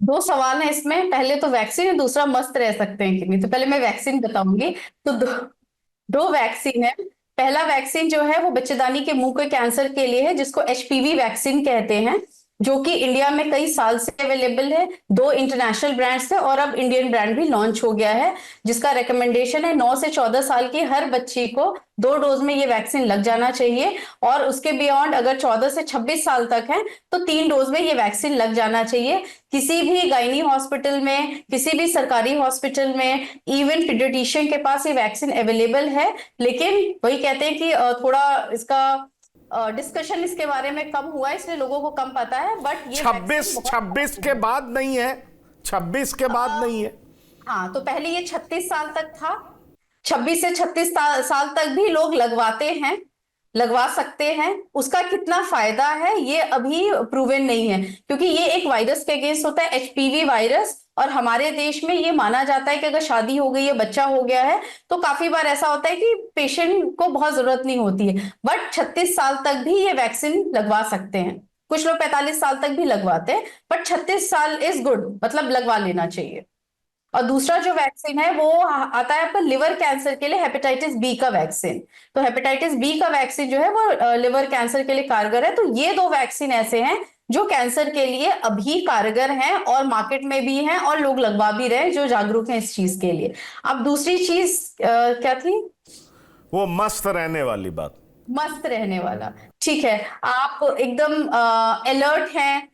दो सवाल है इसमें, पहले तो वैक्सीन है, दूसरा मस्त रह सकते हैं कि नहीं। तो पहले मैं वैक्सीन बताऊंगी। तो दो वैक्सीन है। पहला वैक्सीन जो है वो बच्चेदानी के मुंह के कैंसर के लिए है, जिसको HPV वैक्सीन कहते हैं, जो कि इंडिया में कई साल से अवेलेबल है। 2 इंटरनेशनल ब्रांड्स है और अब इंडियन ब्रांड भी लॉन्च हो गया है, जिसका रिकमेंडेशन है 9 से 14 साल की हर बच्ची को 2 डोज में ये वैक्सीन लग जाना चाहिए। और उसके बियॉन्ड अगर 14 से 26 साल तक है तो 3 डोज में ये वैक्सीन लग जाना चाहिए। किसी भी गायनी हॉस्पिटल में, किसी भी सरकारी हॉस्पिटल में, इवन पीडियाट्रिशियन के पास ये वैक्सीन अवेलेबल है। लेकिन वही कहते हैं कि थोड़ा इसका डिस्कशन इसके बारे में कम हुआ है, इसलिए लोगों को कम पता है। बट ये 26 के बाद नहीं है, 26 के बाद नहीं है। हाँ, तो पहले ये 36 साल तक था। 26 से 36 साल तक भी लोग लगवाते हैं, लगवा सकते हैं। उसका कितना फायदा है ये अभी प्रूवन नहीं है, क्योंकि ये एक वायरस के अगेंस्ट होता है, HPV वायरस। और हमारे देश में ये माना जाता है कि अगर शादी हो गई है, बच्चा हो गया है, तो काफी बार ऐसा होता है कि पेशेंट को बहुत जरूरत नहीं होती है। बट 36 साल तक भी ये वैक्सीन लगवा सकते हैं। कुछ लोग 45 साल तक भी लगवाते हैं, बट 36 साल इज गुड, मतलब लगवा लेना चाहिए। और दूसरा जो वैक्सीन है वो आता है आपका लिवर कैंसर के लिए, हेपेटाइटिस बी का वैक्सीन। तो हेपेटाइटिस बी का वैक्सीन जो है वो लिवर कैंसर के लिए कारगर है। तो ये 2 वैक्सीन ऐसे हैं जो कैंसर के लिए अभी कारगर हैं और मार्केट में भी हैं और लोग लगवा भी रहे हैं जो जागरूक हैं इस चीज के लिए। अब दूसरी चीज क्या थी? वो मस्त रहने वाली बात। मस्त रहने वाला, ठीक है। आप एकदम अलर्ट हैं,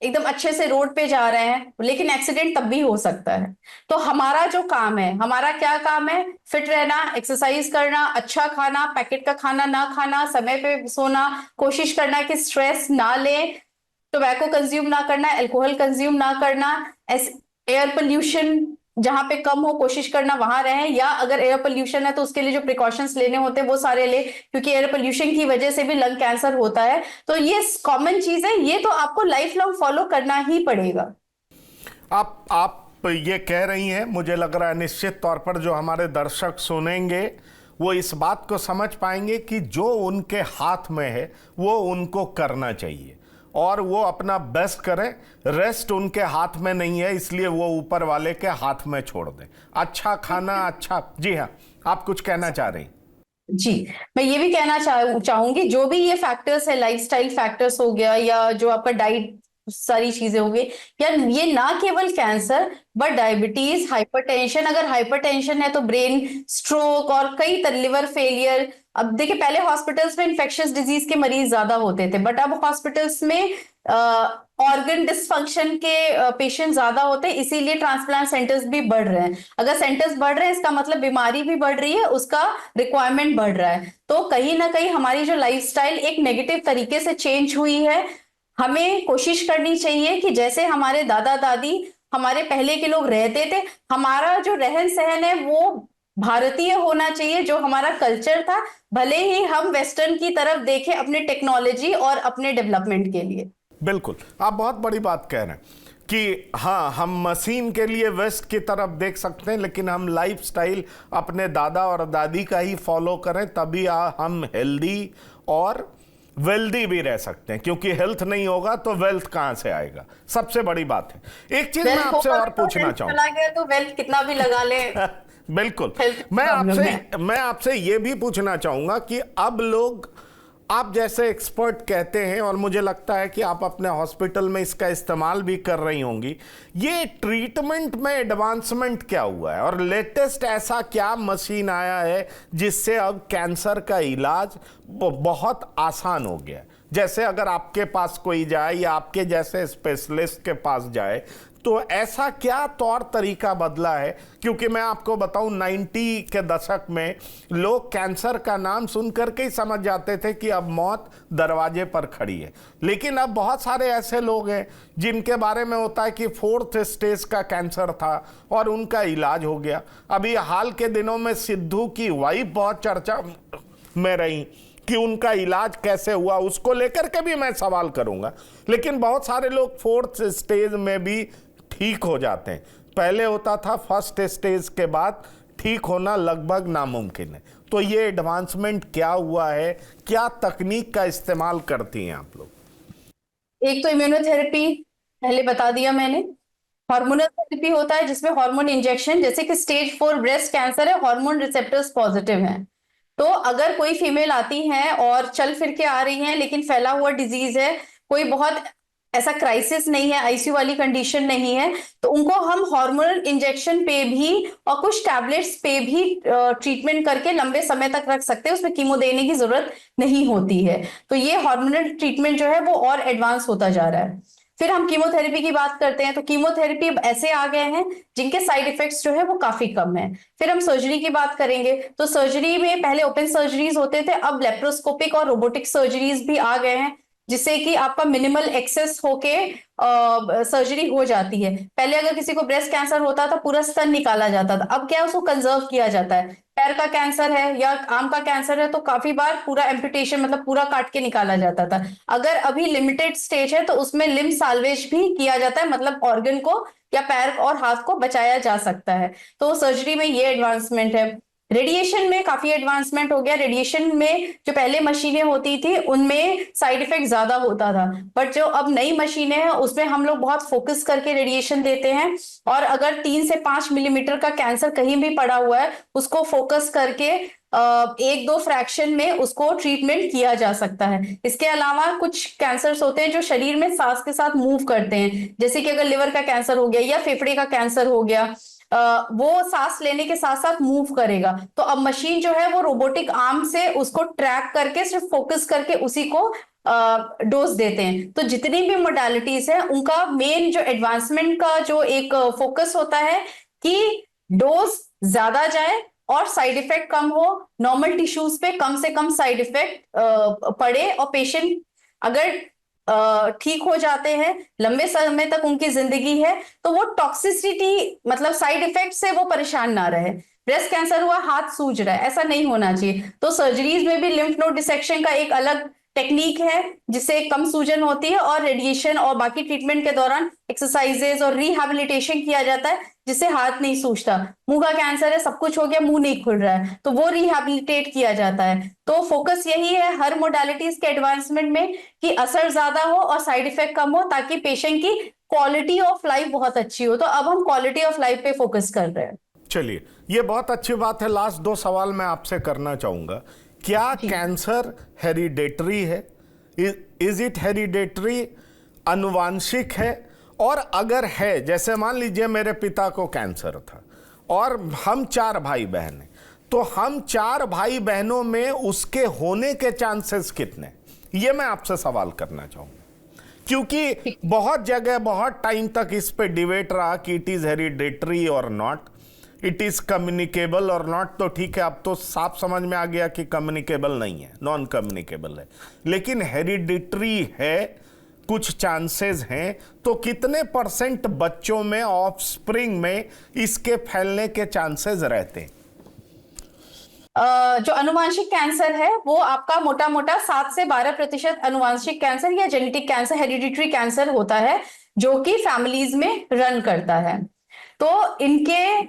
एकदम अच्छे से रोड पे जा रहे हैं, लेकिन एक्सीडेंट तब भी हो सकता है। तो हमारा जो काम है, हमारा क्या काम है? फिट रहना, एक्सरसाइज करना, अच्छा खाना, पैकेट का खाना ना खाना, समय पे सोना, कोशिश करना कि स्ट्रेस ना लें, टोबैको कंज्यूम ना करना, अल्कोहल कंज्यूम ना करना, एयर पोल्यूशन जहां पे कम हो कोशिश करना वहां रहें, या अगर एयर पोल्यूशन है तो उसके लिए जो प्रिकॉशंस लेने होते हैं वो सारे ले, क्योंकि एयर पोल्यूशन की वजह से भी लंग कैंसर होता है। तो ये कॉमन चीज है, ये तो आपको लाइफ लॉन्ग फॉलो करना ही पड़ेगा। आप ये कह रही हैं, मुझे लग रहा है निश्चित तौर पर जो हमारे दर्शक सुनेंगे वो इस बात को समझ पाएंगे कि जो उनके हाथ में है वो उनको करना चाहिए और वो अपना बेस्ट करें। रेस्ट उनके हाथ में नहीं है, इसलिए वो ऊपर वाले के हाथ में छोड़ दें। अच्छा खाना, अच्छा। जी हाँ, आप कुछ कहना चाह रही? जी, मैं ये भी कहना चाहूंगी, जो भी ये फैक्टर्स है, लाइफस्टाइल फैक्टर्स हो गया या जो आपका डाइट, सारी चीजें हो गई, या ये ना केवल कैंसर बट डायबिटीज, हाइपरटेंशन। अगर हाइपरटेंशन है तो ब्रेन स्ट्रोक और कई लिवर फेलियर। अब देखिए, पहले हॉस्पिटल्स में इन्फेक्शियस डिजीज के मरीज ज्यादा होते थे, बट अब हॉस्पिटल्स में ऑर्गन डिसफंक्शन के पेशेंट ज्यादा होते हैं, इसीलिए ट्रांसप्लांट सेंटर्स भी बढ़ रहे हैं। अगर सेंटर्स बढ़ रहे हैं इसका मतलब बीमारी भी बढ़ रही है, उसका रिक्वायरमेंट बढ़ रहा है। तो कहीं ना कहीं हमारी जो लाइफस्टाइल एक नेगेटिव तरीके से चेंज हुई है। हमें कोशिश करनी चाहिए कि जैसे हमारे दादा दादी, हमारे पहले के लोग रहते थे, हमारा जो रहन सहन है वो भारतीय होना चाहिए, जो हमारा कल्चर था, भले ही हम वेस्टर्न की तरफ देखें अपने टेक्नोलॉजी और अपने डेवलपमेंट के लिए। बिल्कुल, आप बहुत बड़ी बात कह रहे हैं कि हाँ, हम मशीन के लिए वेस्ट की तरफ देख सकते हैं, लेकिन हम लाइफस्टाइल अपने दादा और दादी का ही फॉलो करें, तभी हम हेल्दी और वेल्दी भी रह सकते हैं, क्योंकि हेल्थ नहीं होगा तो वेल्थ कहां से आएगा? सबसे बड़ी बात है। एक चीज मैं आपसे और पूछना चाहूंगा, तो वेल्थ कितना भी लगा ले बिल्कुल, मैं आपसे ये भी पूछना चाहूंगा कि अब लोग, आप जैसे एक्सपर्ट कहते हैं और मुझे लगता है कि आप अपने हॉस्पिटल में इसका इस्तेमाल भी कर रही होंगी, ये ट्रीटमेंट में एडवांसमेंट क्या हुआ है और लेटेस्ट ऐसा क्या मशीन आया है जिससे अब कैंसर का इलाज बहुत आसान हो गया है? जैसे अगर आपके पास कोई जाए या आपके जैसे स्पेशलिस्ट के पास जाए तो ऐसा क्या तौर तरीका बदला है? क्योंकि मैं आपको बताऊं, 90 के दशक में लोग कैंसर का नाम सुन करके ही समझ जाते थे कि अब मौत दरवाजे पर खड़ी है, लेकिन अब बहुत सारे ऐसे लोग हैं जिनके बारे में होता है कि 4th स्टेज का कैंसर था और उनका इलाज हो गया। अभी हाल के दिनों में सिद्धू की वाइफ बहुत चर्चा में रही कि उनका इलाज कैसे हुआ, उसको लेकर के भी मैं सवाल करूंगा। लेकिन बहुत सारे लोग 4th स्टेज में भी ठीक हो जाते हैं। पहले होता था 1st स्टेज के बाद ठीक होना लगभग नामुमकिन है। तो ये एडवांसमेंट क्या हुआ है, क्या तकनीक का इस्तेमाल करती हैं आप लोग? एक तो इम्यूनोथेरेपी पहले बता दिया मैंने। हार्मोनल थेरेपी होता है जिसमें हार्मोन इंजेक्शन, जैसे कि स्टेज 4 ब्रेस्ट कैंसर है, हार्मोन रिसेप्टर्स पॉजिटिव हैं। तो अगर कोई फीमेल आती है और चल फिर के आ रही है लेकिन फैला हुआ डिजीज है, कोई बहुत ऐसा क्राइसिस नहीं है, आईसीयू वाली कंडीशन नहीं है, तो उनको हम हार्मोनल इंजेक्शन पे भी और कुछ टैबलेट्स पे भी ट्रीटमेंट करके लंबे समय तक रख सकते हैं, उसमें कीमो देने की जरूरत नहीं होती है। तो ये हार्मोनल ट्रीटमेंट जो है वो और एडवांस होता जा रहा है। फिर हम कीमोथेरेपी की बात करते हैं, तो कीमोथेरेपी अब ऐसे आ गए हैं जिनके साइड इफेक्ट्स जो है वो काफी कम है। फिर हम सर्जरी की बात करेंगे, तो सर्जरी में पहले ओपन सर्जरीज होते थे, अब लेप्रोस्कोपिक और रोबोटिक सर्जरीज भी आ गए हैं, जिससे कि आपका मिनिमल एक्सेस होके सर्जरी हो जाती है। पहले अगर किसी को ब्रेस्ट कैंसर होता था पूरा स्तन निकाला जाता था, अब क्या है उसको कंजर्व किया जाता है। पैर का कैंसर है या आम का कैंसर है तो काफी बार पूरा एम्पुटेशन मतलब पूरा काट के निकाला जाता था। अगर अभी लिमिटेड स्टेज है तो उसमें लिम्ब साल्वेज भी किया जाता है, मतलब ऑर्गन को या पैर और हाथ को बचाया जा सकता है। तो सर्जरी में ये एडवांसमेंट है। रेडिएशन में काफी एडवांसमेंट हो गया। रेडिएशन में जो पहले मशीनें होती थी उनमें साइड इफेक्ट ज्यादा होता था, बट जो अब नई मशीनें हैं उसमें हम लोग बहुत फोकस करके रेडिएशन देते हैं, और अगर 3 से 5 मिलीमीटर का कैंसर कहीं भी पड़ा हुआ है उसको फोकस करके 1-2 फ्रैक्शन में उसको ट्रीटमेंट किया जा सकता है। इसके अलावा कुछ कैंसर्स होते हैं जो शरीर में सांस के साथ मूव करते हैं, जैसे कि अगर लिवर का कैंसर हो गया या फेफड़े का कैंसर हो गया, वो सांस लेने के साथ साथ मूव करेगा। तो अब मशीन जो है वो रोबोटिक आर्म से उसको ट्रैक करके सिर्फ फोकस करके उसी को डोज देते हैं। तो जितनी भी मोडालिटीज है उनका मेन जो एडवांसमेंट का जो एक फोकस होता है कि डोज ज्यादा जाए और साइड इफेक्ट कम हो, नॉर्मल टिश्यूज पे कम से कम साइड इफेक्ट पड़े, और पेशेंट अगर ठीक हो जाते हैं, लंबे समय तक उनकी जिंदगी है, तो वो टॉक्सिसिटी मतलब साइड इफेक्ट से वो परेशान ना रहे। ब्रेस्ट कैंसर हुआ हाथ सूज रहा है, ऐसा नहीं होना चाहिए। तो सर्जरीज में भी लिम्फ नोड डिसेक्शन का एक अलग टेक्निक है जिससे कम सूजन होती है, और रेडिएशन और बाकी ट्रीटमेंट के दौरान एक्सरसाइजेज और रिहैबिलिटेशन किया जाता है जिससे हाथ नहीं सूजता। मुंह का कैंसर है, सब कुछ हो गया, मुंह नहीं खुल रहा है, तो वो रिहैबिलिटेट किया जाता है। तो फोकस यही है हर मोडालिटीज के एडवांसमेंट में कि असर ज्यादा हो और साइड इफेक्ट कम हो, ताकि पेशेंट की क्वालिटी ऑफ लाइफ बहुत अच्छी हो। तो अब हम क्वालिटी ऑफ लाइफ पे फोकस कर रहे हैं। चलिए, ये बहुत अच्छी बात है। लास्ट 2 सवाल मैं आपसे करना चाहूंगा। क्या कैंसर हेरिडेटरी है? इज इट हेरिडेटरी, अनुवांशिक है? और अगर है, जैसे मान लीजिए मेरे पिता को कैंसर था और हम 4 भाई बहन हैं, तो हम 4 भाई बहनों में उसके होने के चांसेस कितने? ये मैं आपसे सवाल करना चाहूंगा, क्योंकि बहुत जगह बहुत टाइम तक इस पे डिबेट रहा कि इट इज हेरिडेटरी और नॉट, इट इज कम्युनिकेबल और नॉट। तो ठीक है, अब तो साफ समझ में आ गया कि कम्युनिकेबल नहीं है, नॉन कम्युनिकेबल है। लेकिन हेरिडिटरी है, कुछ चांसेस हैं, तो कितने % बच्चों में, ऑफस्प्रिंग में इसके फैलने के चांसेस रहते हैं? जो अनुवांशिक कैंसर है वो आपका मोटा मोटा 7 से 12% अनुवांशिक कैंसर या जेनेटिक कैंसर, हेरिडिटरी कैंसर होता है जो कि फैमिलीज में रन करता है। तो इनके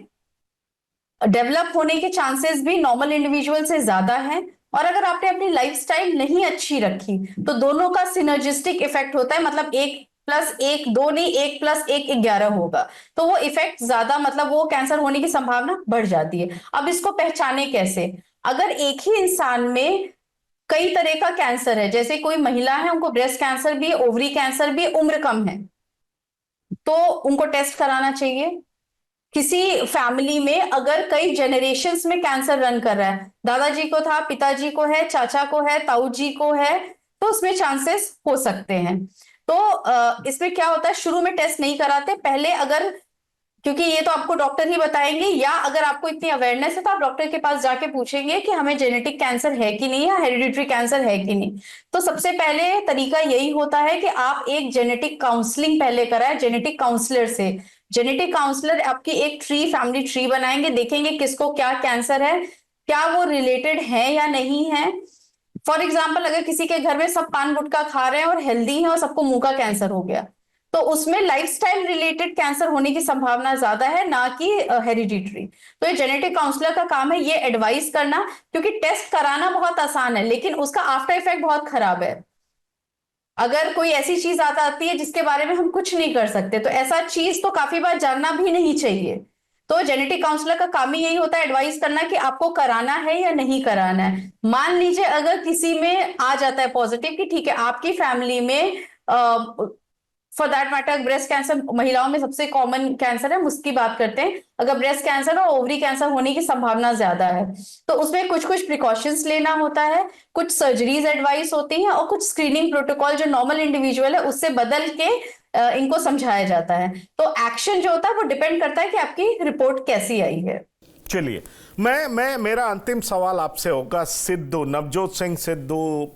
डेवलप होने के चांसेस भी नॉर्मल इंडिविजुअल से ज्यादा हैं, और अगर आपने अपनी लाइफस्टाइल नहीं अच्छी रखी तो दोनों का सिनर्जिस्टिक इफेक्ट होता है, मतलब 1+1 2 नहीं, 1+1 11 होगा। तो वो इफेक्ट ज्यादा, मतलब वो कैंसर होने की संभावना बढ़ जाती है। अब इसको पहचाने कैसे? अगर एक ही इंसान में कई तरह का कैंसर है, जैसे कोई महिला है उनको ब्रेस्ट कैंसर भी, ओवरी कैंसर भी, उम्र कम है, तो उनको टेस्ट कराना चाहिए। किसी फैमिली में अगर कई जनरेशन्स में कैंसर रन कर रहा है, दादाजी को था, पिताजी को है, चाचा को है, ताऊ जी को है, तो उसमें चांसेस हो सकते हैं। तो इसमें क्या होता है, शुरू में टेस्ट नहीं कराते पहले, अगर, क्योंकि ये तो आपको डॉक्टर ही बताएंगे, या अगर आपको इतनी अवेयरनेस है तो आप डॉक्टर के पास जाके पूछेंगे कि हमें जेनेटिक कैंसर है कि नहीं, या हेरिडिटरी कैंसर है कि नहीं। तो सबसे पहले तरीका यही होता है कि आप एक जेनेटिक काउंसलिंग पहले कराएं जेनेटिक काउंसलर से। जेनेटिक काउंसलर आपकी एक ट्री, फैमिली ट्री बनाएंगे, देखेंगे किसको क्या कैंसर है, क्या वो रिलेटेड है या नहीं है। फॉर एग्जाम्पल, अगर किसी के घर में सब पान गुटखा खा रहे हैं और हेल्दी है और सबको मुंह का कैंसर हो गया, तो उसमें लाइफस्टाइल रिलेटेड कैंसर होने की संभावना ज्यादा है, ना कि हेरिडिटरी। तो ये जेनेटिक काउंसलर का काम है ये एडवाइस करना, क्योंकि टेस्ट कराना बहुत आसान है लेकिन उसका आफ्टर इफेक्ट बहुत खराब है। अगर कोई ऐसी चीज आती है जिसके बारे में हम कुछ नहीं कर सकते, तो ऐसा चीज तो काफी बार जानना भी नहीं चाहिए। तो जेनेटिक काउंसलर का काम ही यही होता है एडवाइस करना कि आपको कराना है या नहीं कराना है। मान लीजिए अगर किसी में आ जाता है पॉजिटिव कि ठीक है आपकी फैमिली में, for that matter breast cancer महिलाओं में सबसे कॉमन कैंसर है, हम उसकी बात करते हैं। अगर ब्रेस्ट कैंसर और ओवरी कैंसर होने की संभावना ज्यादा है तो उसमें कुछ कुछ प्रिकॉशंस लेना होता है, कुछ सर्जरीज एडवाइस होती हैं और कुछ स्क्रीनिंग प्रोटोकॉल जो नॉर्मल इंडिविजुअल है उससे बदल के इनको समझाया जाता है। तो एक्शन जो होता है वो डिपेंड करता है कि आपकी रिपोर्ट कैसी आई है। चलिए, मैं मेरा अंतिम सवाल आपसे होगा। Sidhu, Navjot Singh Sidhu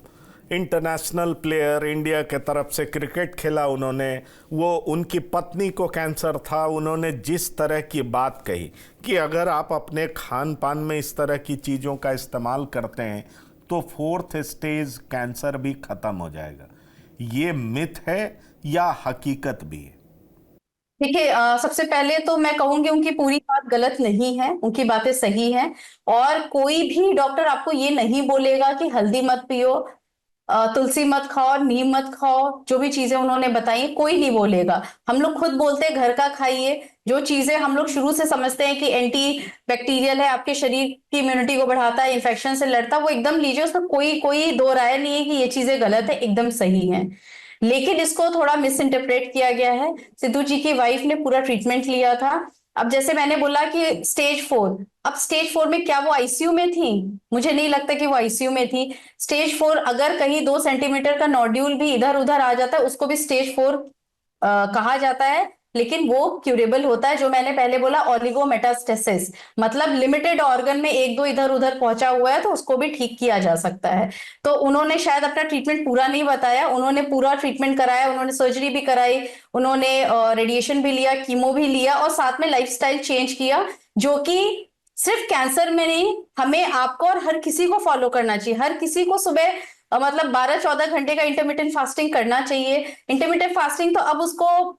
international player, India के तरफ से क्रिकेट खेला उन्होंने, वो उनकी पत्नी को कैंसर था, उन्होंने जिस तरह की बात कही कि अगर आप अपने खान पान में इस तरह की चीज़ों का इस्तेमाल करते हैं तो 4th स्टेज कैंसर भी ख़त्म हो जाएगा, ये मिथ है या हकीकत भी है? देखिए, सबसे पहले तो मैं कहूंगी उनकी पूरी बात गलत नहीं है, उनकी बातें सही हैं। और कोई भी डॉक्टर आपको ये नहीं बोलेगा कि हल्दी मत पियो, तुलसी मत खाओ, नीम मत खाओ, जो भी चीजें उन्होंने बताई कोई नहीं बोलेगा। हम लोग खुद बोलते हैं घर का खाइए, जो चीजें हम लोग शुरू से समझते हैं कि एंटी बैक्टीरियल है, आपके शरीर की इम्यूनिटी को बढ़ाता है, इन्फेक्शन से लड़ता है, वो एकदम लीजिए, उसमें कोई कोई दो राय नहीं है कि ये चीजें गलत है, एकदम सही है। लेकिन इसको थोड़ा मिस इंटरप्रेट किया गया है। सिद्धू जी की वाइफ ने पूरा ट्रीटमेंट लिया था। अब जैसे मैंने बोला कि स्टेज 4, अब स्टेज 4 में क्या वो आईसीयू में थी? मुझे नहीं लगता कि वो आईसीयू में थी। स्टेज 4 अगर कहीं 2 सेंटीमीटर का नोड्यूल भी इधर उधर आ जाता है उसको भी स्टेज 4 कहा जाता है, लेकिन वो क्यूरेबल होता है। जो मैंने पहले बोला ओलिगोमेटास्टेसिस, मतलब लिमिटेड ऑर्गन में एक दो इधर उधर पहुंचा हुआ है तो उसको भी ठीक किया जा सकता है। तो उन्होंने शायद अपना ट्रीटमेंट पूरा नहीं बताया, उन्होंने पूरा ट्रीटमेंट कराया, उन्होंने सर्जरी भी कराई, उन्होंने रेडिएशन भी लिया, कीमो भी लिया और साथ में लाइफस्टाइल चेंज किया, जो कि सिर्फ कैंसर में नहीं, हमें आपको और हर किसी को फॉलो करना चाहिए। हर किसी को सुबह मतलब 12-14 घंटे का इंटरमिटेंट फास्टिंग करना चाहिए। इंटरमिटेंट फास्टिंग तो अब उसको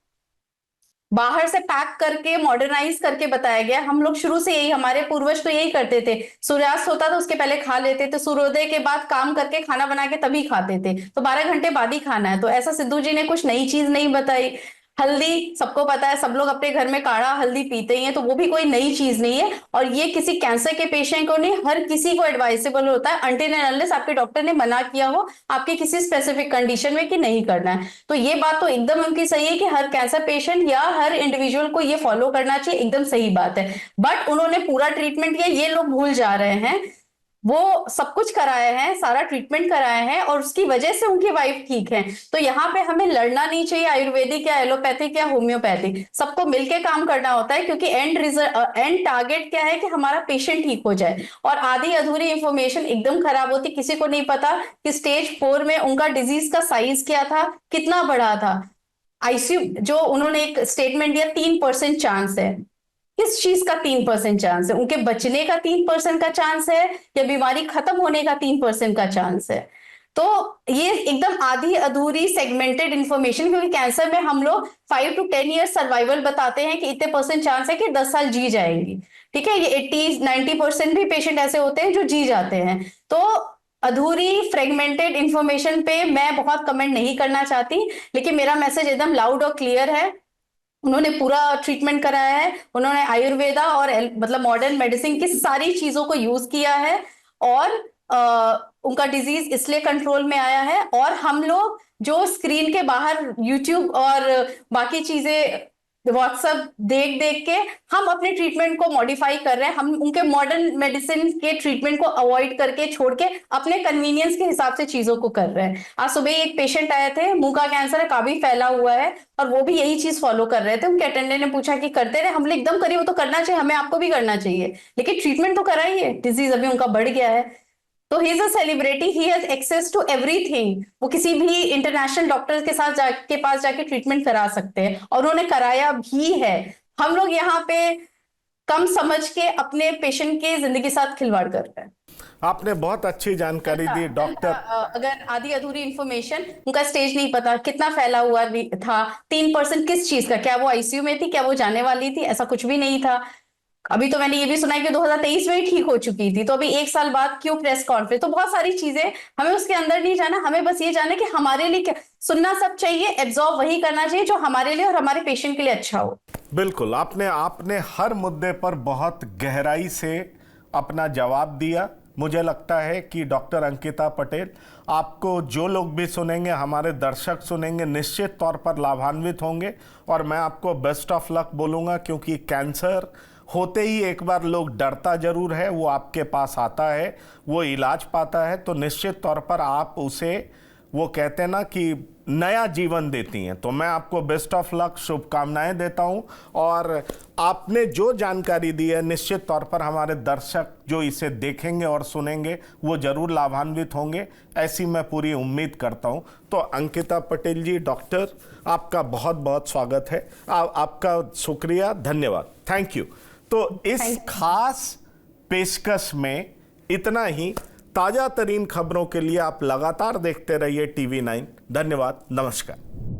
बाहर से पैक करके मॉडर्नाइज करके बताया गया। हम लोग शुरू से यही, हमारे पूर्वज तो यही करते थे, सूर्यास्त होता था उसके पहले खा लेते थे, सूर्योदय के बाद काम करके खाना बना के तभी खाते थे, तो 12 घंटे बाद ही खाना है। तो ऐसा सिद्धू जी ने कुछ नई चीज नहीं बताई। हल्दी सबको पता है, सब लोग अपने घर में काढ़ा हल्दी पीते ही हैं, तो वो भी कोई नई चीज नहीं है। और ये किसी कैंसर के पेशेंट को नहीं, हर किसी को एडवाइसेबल होता है अनटिल एंड अनलेस आपके डॉक्टर ने मना किया हो आपके किसी स्पेसिफिक कंडीशन में कि नहीं करना है। तो ये बात तो एकदम उनकी सही है कि हर कैंसर पेशेंट या हर इंडिविजुअल को ये फॉलो करना चाहिए, एकदम सही बात है। बट उन्होंने पूरा ट्रीटमेंट किया, ये लोग भूल जा रहे हैं। वो सब कुछ कराए हैं, सारा ट्रीटमेंट कराए हैं और उसकी वजह से उनकी वाइफ ठीक है। तो यहाँ पे हमें लड़ना नहीं चाहिए आयुर्वेदिक या एलोपैथिक या होम्योपैथिक, सबको मिलके काम करना होता है, क्योंकि एंड टारगेट क्या है कि हमारा पेशेंट ठीक हो जाए। और आधी अधूरी इंफॉर्मेशन एकदम खराब होती, किसी को नहीं पता कि स्टेज 4 में उनका डिजीज का साइज क्या था, कितना बड़ा था। आईसीयू जो उन्होंने एक स्टेटमेंट दिया 3% चांस है, किस चीज का 3% चांस है? उनके बचने का 3% का चांस है या बीमारी खत्म होने का 3% का चांस है? तो ये एकदम आधी अधूरी सेगमेंटेड इंफॉर्मेशन, क्योंकि कैंसर में हम लोग 5 to 10 ईयर सर्वाइवल बताते हैं कि इतने % चांस है कि 10 साल जी जाएंगी। ठीक है, ये 80-90% भी पेशेंट ऐसे होते हैं जो जी जाते हैं। तो अधूरी फ्रेगमेंटेड इंफॉर्मेशन पे मैं बहुत कमेंट नहीं करना चाहती, लेकिन मेरा मैसेज एकदम लाउड और क्लियर है। उन्होंने पूरा ट्रीटमेंट कराया है, उन्होंने आयुर्वेदा और मतलब मॉडर्न मेडिसिन की सारी चीजों को यूज किया है और उनका डिजीज इसलिए कंट्रोल में आया है। और हम लोग जो स्क्रीन के बाहर यूट्यूब और बाकी चीजें व्हाट्सएप देख देख के हम अपने ट्रीटमेंट को मॉडिफाई कर रहे हैं, हम उनके मॉडर्न मेडिसिन के ट्रीटमेंट को अवॉइड करके छोड़ के अपने कन्वीनियंस के हिसाब से चीजों को कर रहे हैं। आज सुबह एक पेशेंट आए थे, मुंह का कैंसर है, काफी फैला हुआ है, और वो भी यही चीज फॉलो कर रहे थे। उनके अटेंडेंट ने पूछा कि करते रहे, हमने एकदम करिए, वो तो करना चाहिए, हमें आपको भी करना चाहिए, लेकिन ट्रीटमेंट तो कराइए, डिजीज अभी उनका बढ़ गया है। तो he is a celebrity, he has access to everything, वो किसी भी इंटरनेशनल डॉक्टर के साथ के पास जाके ट्रीटमेंट करा सकते हैं और उन्होंने कराया भी है। हम लोग यहाँ पे कम समझ के अपने पेशेंट के जिंदगी साथ खिलवाड़ कर रहे हैं। आपने बहुत अच्छी जानकारी दी डॉक्टर। अगर आधी अधूरी इंफॉर्मेशन, उनका स्टेज नहीं पता, कितना फैला हुआ था, 3% किस चीज का, क्या वो आईसीयू में थी, क्या वो जाने वाली थी, ऐसा कुछ भी नहीं था। अभी तो मैंने ये भी सुना है कि 2023 में ही ठीक हो चुकी थी, तो अभी 1 साल बाद क्यों प्रेस कॉन्फ्रेंस। तो बहुत सारी चीजें, हमें उसके अंदर नहीं जाना, हमें बस ये जाना कि हमारे लिए क्या सुनना सब चाहिए, एब्जॉर्ब वही करना चाहिए जो हमारे लिए और हमारे पेशेंट के लिए अच्छा हो। बिल्कुल, आपने हर मुद्दे पर बहुत गहराई से अपना जवाब दिया। मुझे लगता है कि डॉक्टर अंकिता पटेल, आपको जो लोग भी सुनेंगे, हमारे दर्शक सुनेंगे, निश्चित तौर पर लाभान्वित होंगे। और मैं आपको बेस्ट ऑफ लक बोलूँगा, क्योंकि कैंसर होते ही एक बार लोग डरता जरूर है, वो आपके पास आता है, वो इलाज पाता है, तो निश्चित तौर पर आप उसे, वो कहते हैं ना कि नया जीवन देती हैं। तो मैं आपको बेस्ट ऑफ लक, शुभकामनाएं देता हूं। और आपने जो जानकारी दी है, निश्चित तौर पर हमारे दर्शक जो इसे देखेंगे और सुनेंगे वो जरूर लाभान्वित होंगे, ऐसी मैं पूरी उम्मीद करता हूं। तो अंकिता पटेल जी, डॉक्टर, आपका बहुत बहुत स्वागत है। आपका शुक्रिया, धन्यवाद, थैंक यू। तो इस खास पेशकश में इतना ही। ताज़ा तरीन खबरों के लिए आप लगातार देखते रहिए TV9। धन्यवाद, नमस्कार।